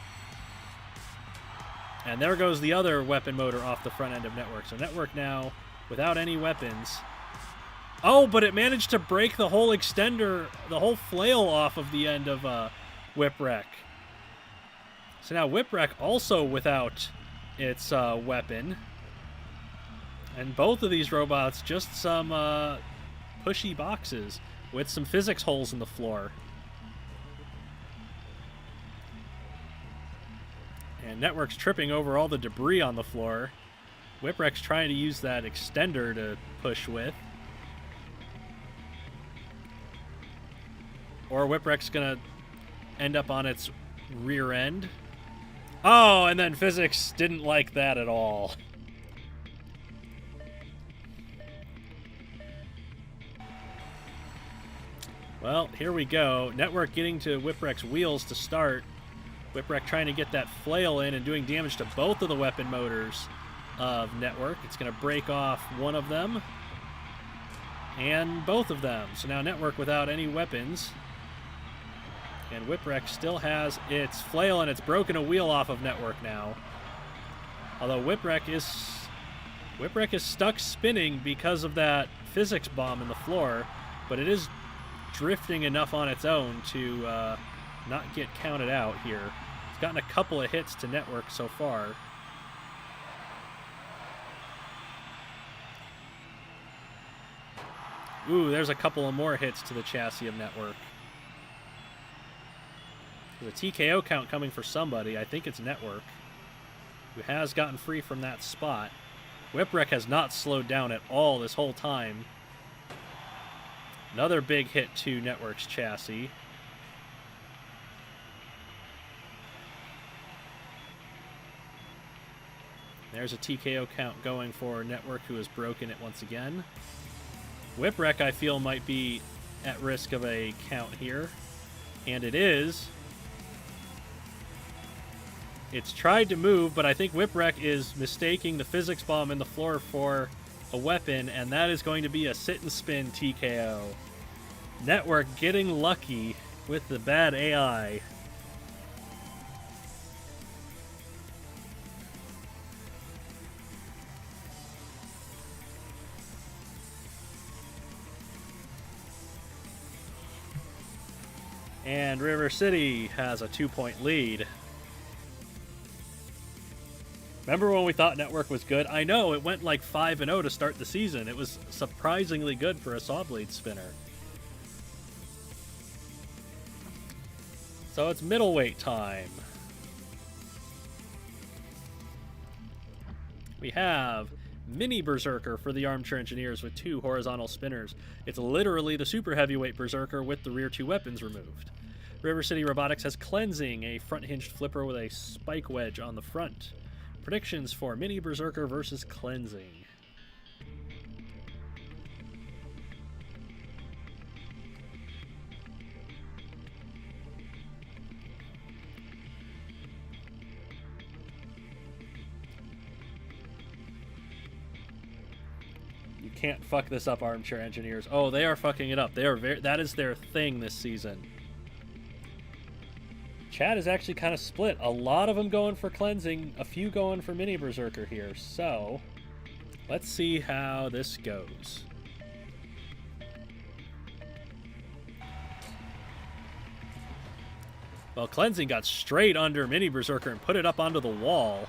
And there goes the other weapon motor off the front end of Network. So Network now without any weapons. Oh, but it managed to break the whole extender, the whole flail off of the end of Whipwreck. So now Whipwreck also without its weapon. And both of these robots just some pushy boxes with some physics holes in the floor. And Network's tripping over all the debris on the floor. Whipwreck's trying to use that extender to push with. Or Whipwreck's going to end up on its rear end. Oh, and then Physics didn't like that at all. Well, here we go. Network getting to Whipwreck's wheels to start. Whipwreck trying to get that flail in and doing damage to both of the weapon motors of Network. It's going to break off one of them and both of them. So now Network without any weapons. And Whipwreck still has its flail, and it's broken a wheel off of Network now. Although Whipwreck is stuck spinning because of that physics bomb in the floor, but it is drifting enough on its own to not get counted out here. It's gotten a couple of hits to Network so far. Ooh, there's a couple of more hits to the chassis of Network. There's a TKO count coming for somebody. I think it's Network, who has gotten free from that spot. Whipwreck has not slowed down at all this whole time. Another big hit to Network's chassis. There's a TKO count going for Network, who has broken it once again. Whipwreck, I feel, might be at risk of a count here. And it is. It's tried to move, but I think Whipwreck is mistaking the physics bomb in the floor for a weapon, and that is going to be a sit and spin TKO. Network getting lucky with the bad AI. And River City has a 2-point lead. Remember when we thought Network was good? I know, it went like 5-0 to start the season. It was surprisingly good for a saw blade spinner. So it's middleweight time. We have Mini Berserker for the Armchair Engineers with 2 horizontal spinners. It's literally the super heavyweight Berserker with the rear 2 weapons removed. River City Robotics has Cleansing, a front hinged flipper with a spike wedge on the front. Predictions for Mini Berserker versus Cleansing. You can't fuck this up, Armchair Engineers. Oh, they are fucking it up. They are that is their thing this season. Chat is actually kind of split. A lot of them going for Cleansing, a few going for Mini Berserker here. So, let's see how this goes. Well, Cleansing got straight under Mini Berserker and put it up onto the wall.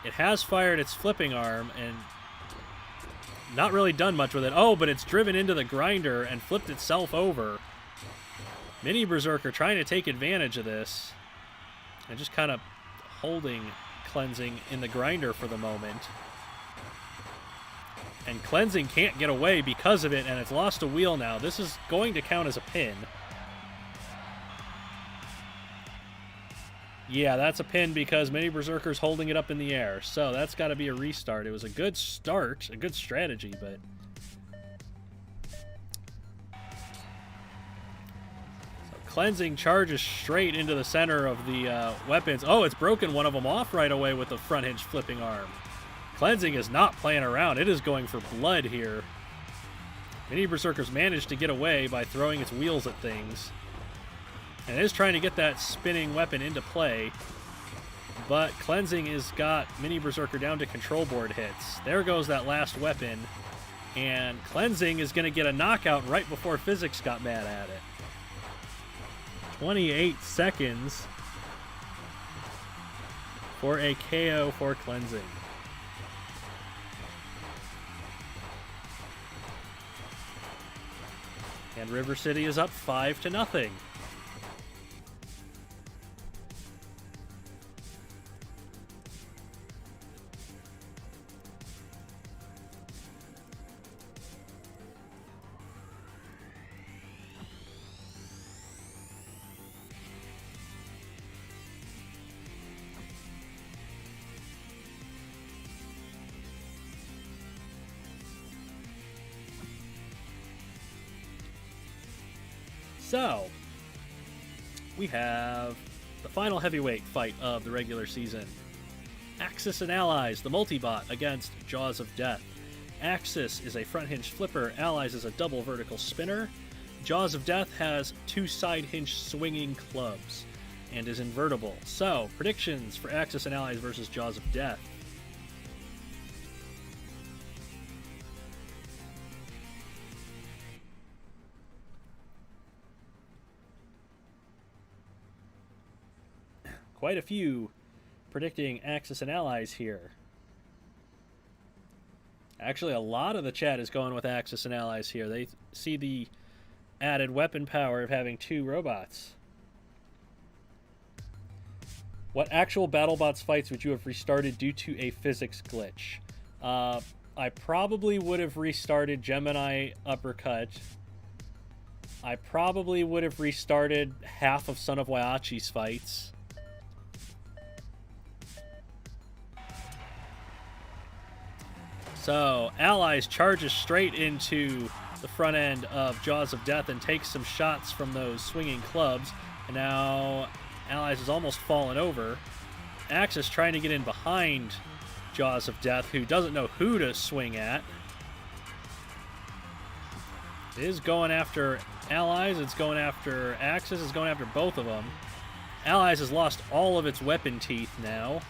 It has fired its flipping arm and not really done much with it. Oh, but it's driven into the grinder and flipped itself over. Mini Berserker trying to take advantage of this and just kind of holding Cleansing in the grinder for the moment. And Cleansing can't get away because of it, and it's lost a wheel now. This is going to count as a pin. Yeah, that's a pin because Mini Berserker's holding it up in the air. So that's got to be a restart. It was a good start, a good strategy, but... Cleansing charges straight into the center of the weapons. Oh, it's broken one of them off right away with the front hinge flipping arm. Cleansing is not playing around. It is going for blood here. Mini Berserker's managed to get away by throwing its wheels at things. And it is trying to get that spinning weapon into play. But Cleansing has got Mini Berserker down to control board hits. There goes that last weapon. And Cleansing is going to get a knockout right before Physics got mad at it. 28 seconds for a KO for Cleansing. And River City is up 5-0. So, we have the final heavyweight fight of the regular season. Axis and Allies, the multi-bot, against Jaws of Death. Axis is a front hinge flipper, Allies is a double vertical spinner. Jaws of Death has 2 side hinge swinging clubs and is invertible. So, predictions for Axis and Allies versus Jaws of Death. Quite a few predicting Axis and Allies here. Actually, a lot of the chat is going with Axis and Allies here. They see the added weapon power of having 2 robots. What actual BattleBots fights would you have restarted due to a physics glitch? I probably would have restarted Gemini Uppercut. I probably would have restarted half of Son of Waiachi's fights. So, Allies charges straight into the front end of Jaws of Death and takes some shots from those swinging clubs. And now Allies has almost fallen over. Axis trying to get in behind Jaws of Death, who doesn't know who to swing at. It is going after Allies, it's going after Axis, it's going after both of them. Allies has lost all of its weapon teeth now,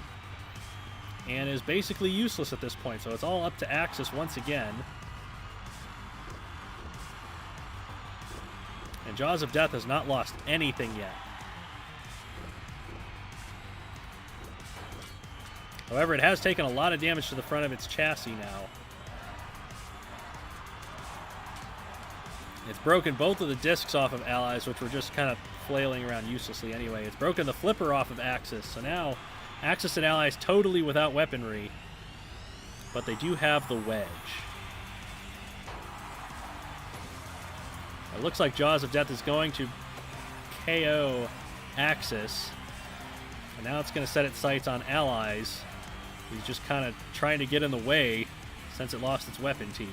and is basically useless at this point, so it's all up to Axis once again. And Jaws of Death has not lost anything yet. However, it has taken a lot of damage to the front of its chassis now. It's broken both of the discs off of Allies, which were just kind of flailing around uselessly anyway. It's broken the flipper off of Axis, so now Axis and Allies totally without weaponry, but they do have the wedge. It looks like Jaws of Death is going to KO Axis, and now it's going to set its sights on Allies. He's just kind of trying to get in the way since it lost its weapon teeth.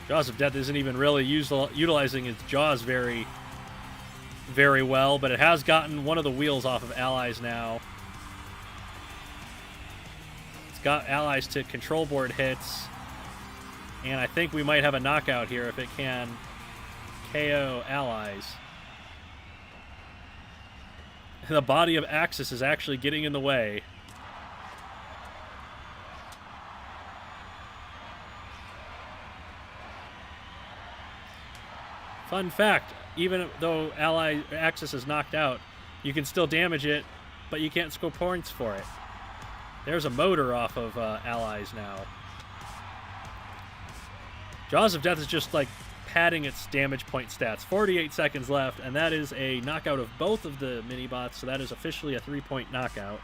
Jaws of Death isn't even really utilizing its jaws very well, but it has gotten one of the wheels off of Allies now. It's got Allies to control board hits, and I think we might have a knockout here if it can KO Allies. The body of Axis is actually getting in the way. Fun fact, even though Axis is knocked out, you can still damage it, but you can't score points for it. There's a motor off of Allies now. Jaws of Death is just like padding its damage point stats. 48 seconds left, and that is a knockout of both of the mini-bots, so that is officially a 3-point knockout.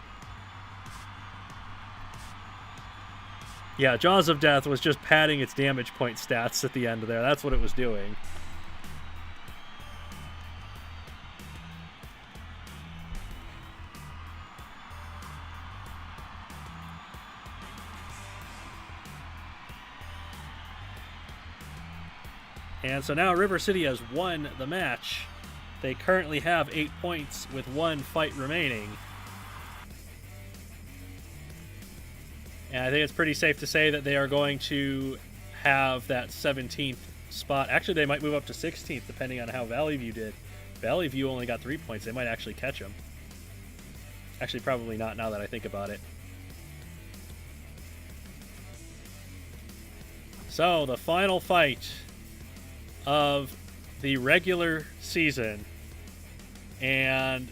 Yeah, Jaws of Death was just padding its damage point stats at the end there. That's what it was doing. And so now River City has won the match. They currently have 8 points with 1 fight remaining. And I think it's pretty safe to say that they are going to have that 17th spot. Actually, they might move up to 16th depending on how Valley View did. Valley View only got 3 points. They might actually catch them. Actually, probably not now that I think about it. So, the final fight of the regular season, and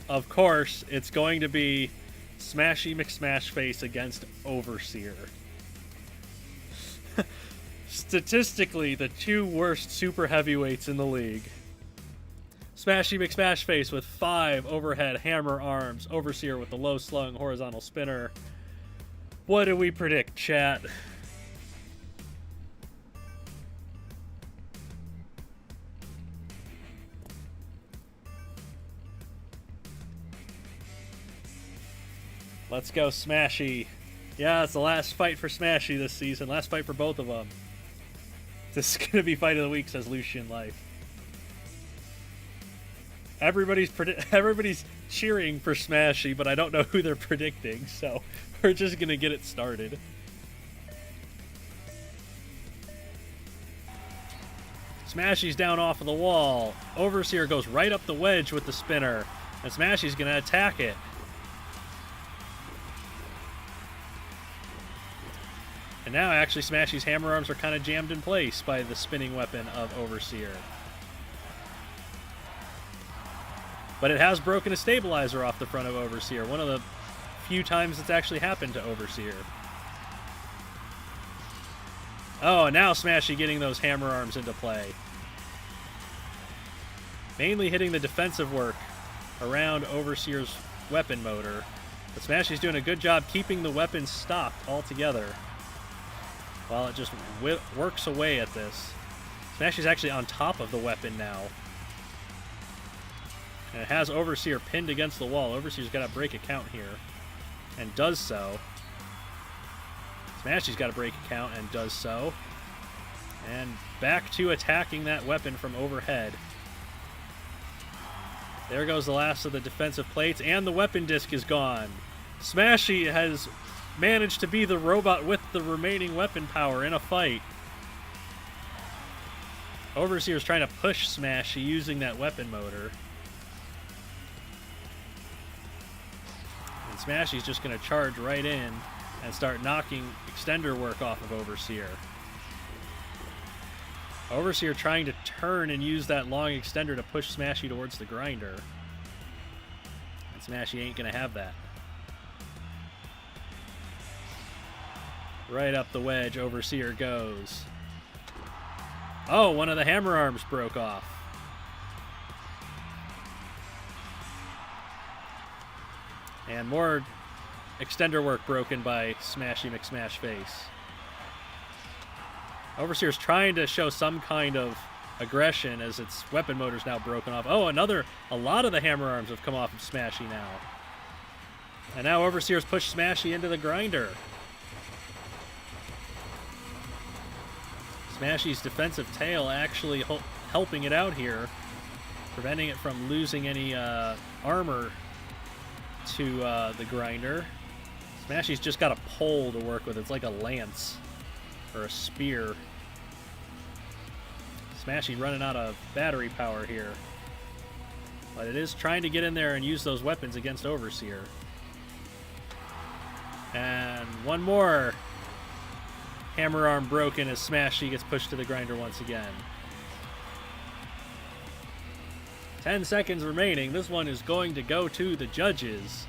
of course it's going to be Smashy McSmashface against Overseer. Statistically, the 2 worst super heavyweights in the league. Smashy McSmashface with 5 overhead hammer arms, Overseer with the low slung horizontal spinner. What do we predict, chat? Let's go, Smashy. Yeah, it's the last fight for Smashy this season. Last fight for both of them. This is gonna be fight of the week, says Lucian Life. Everybody's cheering for Smashy, but I don't know who they're predicting, so we're just gonna get it started. Smashy's down off of the wall. Overseer goes right up the wedge with the spinner, and Smashy's gonna attack it. And now, actually, Smashy's hammer arms are kind of jammed in place by the spinning weapon of Overseer. But it has broken a stabilizer off the front of Overseer. One of the few times it's actually happened to Overseer. Oh, and now Smashy getting those hammer arms into play. Mainly hitting the defensive work around Overseer's weapon motor. But Smashy's doing a good job keeping the weapon stopped altogether, while it just works away at this. Smashy's actually on top of the weapon now. And it has Overseer pinned against the wall. Overseer's got to break a count here, and does so. Smashy's got to break a count, and does so. And back to attacking that weapon from overhead. There goes the last of the defensive plates, and the weapon disc is gone. Smashy has managed to be the robot with the remaining weapon power in a fight. Overseer's trying to push Smashy using that weapon motor. And Smashy's just going to charge right in and start knocking extender work off of Overseer. Overseer trying to turn and use that long extender to push Smashy towards the grinder. And Smashy ain't going to have that. Right up the wedge, Overseer goes. Oh, one of the hammer arms broke off. And more extender work broken by Smashy McSmashface. Overseer's trying to show some kind of aggression as its weapon motor's now broken off. Oh, a lot of the hammer arms have come off of Smashy now. And now Overseer's pushed Smashy into the grinder. Smashy's defensive tail actually helping it out here, preventing it from losing any armor to the grinder. Smashy's just got a pole to work with. It's like a lance or a spear. Smashy running out of battery power here, but it is trying to get in there and use those weapons against Overseer. And one more hammer arm broken as Smashy gets pushed to the grinder once again. 10 seconds remaining. This one is going to go to the judges.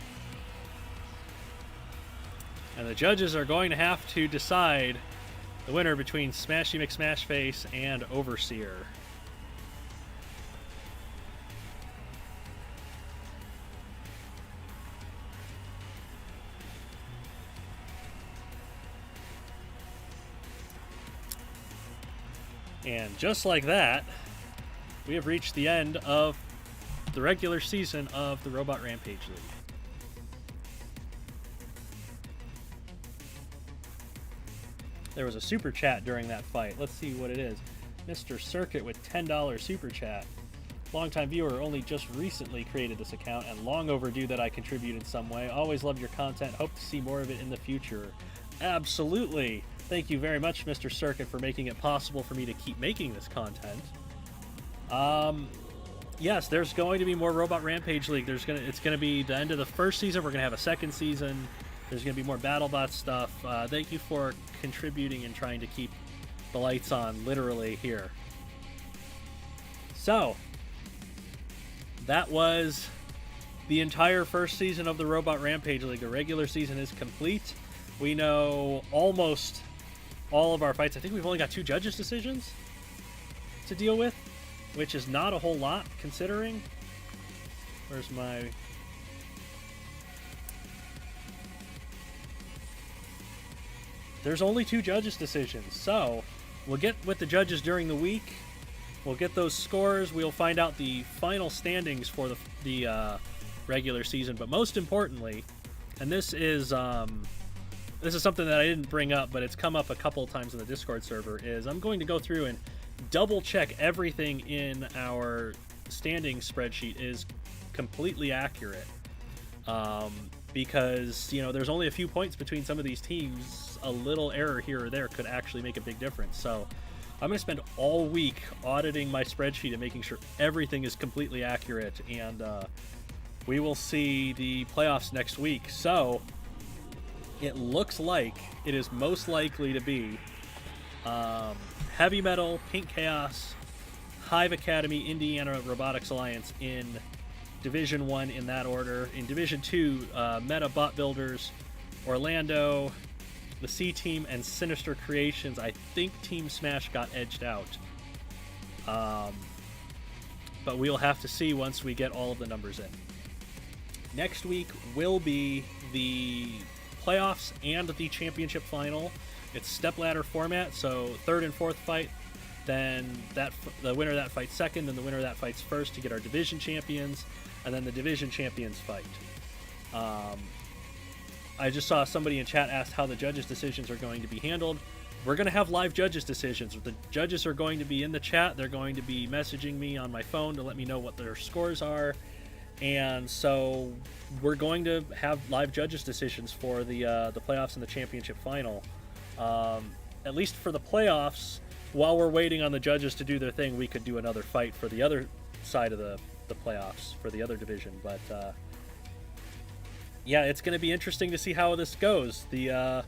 And the judges are going to have to decide the winner between Smashy McSmashface and Overseer. And just like that, we have reached the end of the regular season of the Robot Rampage League. There was a super chat during that fight. Let's see what it is. Mr. Circuit with $10 super chat. Longtime viewer, only just recently created this account and long overdue that I contribute in some way. Always loved your content. Hope to see more of it in the future. Absolutely. Thank you very much, Mr. Circuit, for making it possible for me to keep making this content. Yes, there's going to be more Robot Rampage League. It's going to be the end of the first season. We're going to have a second season. There's going to be more BattleBot stuff. Thank you for contributing and trying to keep the lights on, literally, here. So, that was the entire first season of the Robot Rampage League. The regular season is complete. We know almost all of our fights. I think we've only got 2 judges' decisions to deal with, which is not a whole lot, considering. Where's my... There's only 2 judges' decisions, so we'll get with the judges during the week. We'll get those scores. We'll find out the final standings for the regular season. But most importantly, and this is this is something that I didn't bring up, but it's come up a couple of times in the Discord server, is I'm going to go through and double check everything in our standing spreadsheet is completely accurate. Because, you know, there's only a few points between some of these teams. A little error here or there could actually make a big difference. So I'm going to spend all week auditing my spreadsheet and making sure everything is completely accurate. And we will see the playoffs next week. So it looks like it is most likely to be Heavy Metal, Pink Chaos, Hive Academy, Indiana Robotics Alliance in Division 1 in that order. In Division 2, Meta Bot Builders, Orlando, the C Team, and Sinister Creations. I think Team Smash got edged out. But we'll have to see once we get all of the numbers in. Next week will be the playoffs and the championship final. It's stepladder format, so third and fourth fight, then the winner of that fights second, and the winner of that fights first to get our division champions, and then the division champions fight. I just saw somebody in chat asked how the judges' decisions are going to be handled. We're going to have live judges' decisions. The judges are going to be in the chat. They're going to be messaging me on my phone to let me know what their scores are. And so we're going to have live judges' decisions for the playoffs and the championship final. At least for the playoffs, while we're waiting on the judges to do their thing, we could do another fight for the other side of the playoffs, for the other division. But yeah, it's going to be interesting to see how this goes. The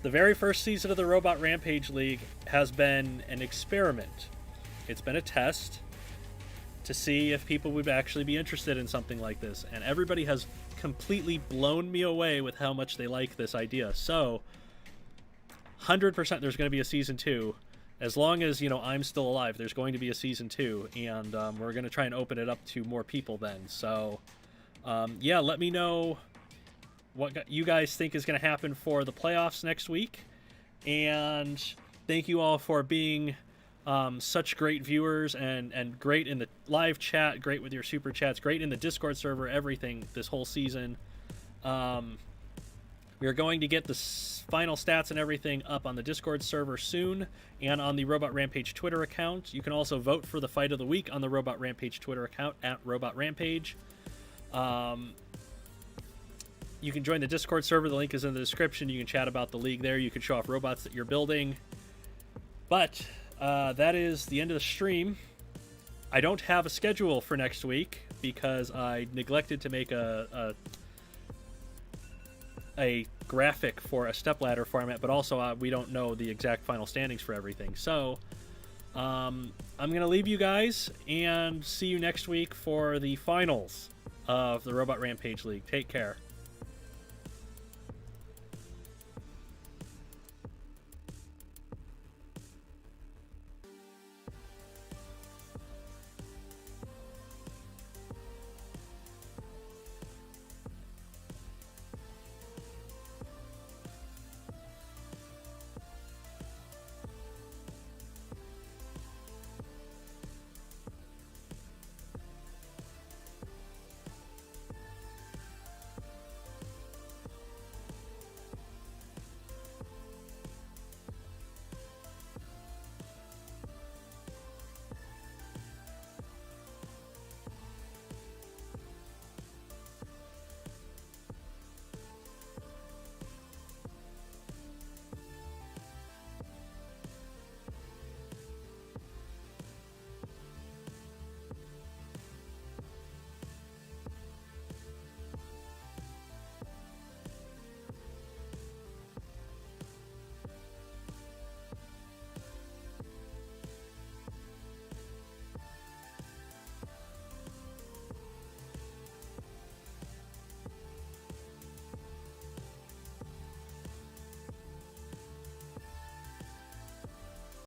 very first season of the Robot Rampage League has been an experiment. It's been a test to see if people would actually be interested in something like this. And everybody has completely blown me away with how much they like this idea. So 100% there's going to be a season 2. As long as, you know, I'm still alive, there's going to be a season 2, and we're going to try and open it up to more people then. So, yeah, let me know what you guys think is going to happen for the playoffs next week. And thank you all for being such great viewers and great in the live chat, great with your super chats, great in the Discord server, everything this whole season. We are going to get the final stats and everything up on the Discord server soon and on the Robot Rampage Twitter account. You can also vote for the Fight of the Week on the Robot Rampage Twitter account at Robot Rampage. You can join the Discord server. The link is in the description. You can chat about the league there. You can show off robots that you're building. But that is the end of the stream. I don't have a schedule for next week because I neglected to make a graphic for a stepladder format, but also we don't know the exact final standings for everything. So I'm going to leave you guys and see you next week for the finals of the Robot Rampage League. Take care.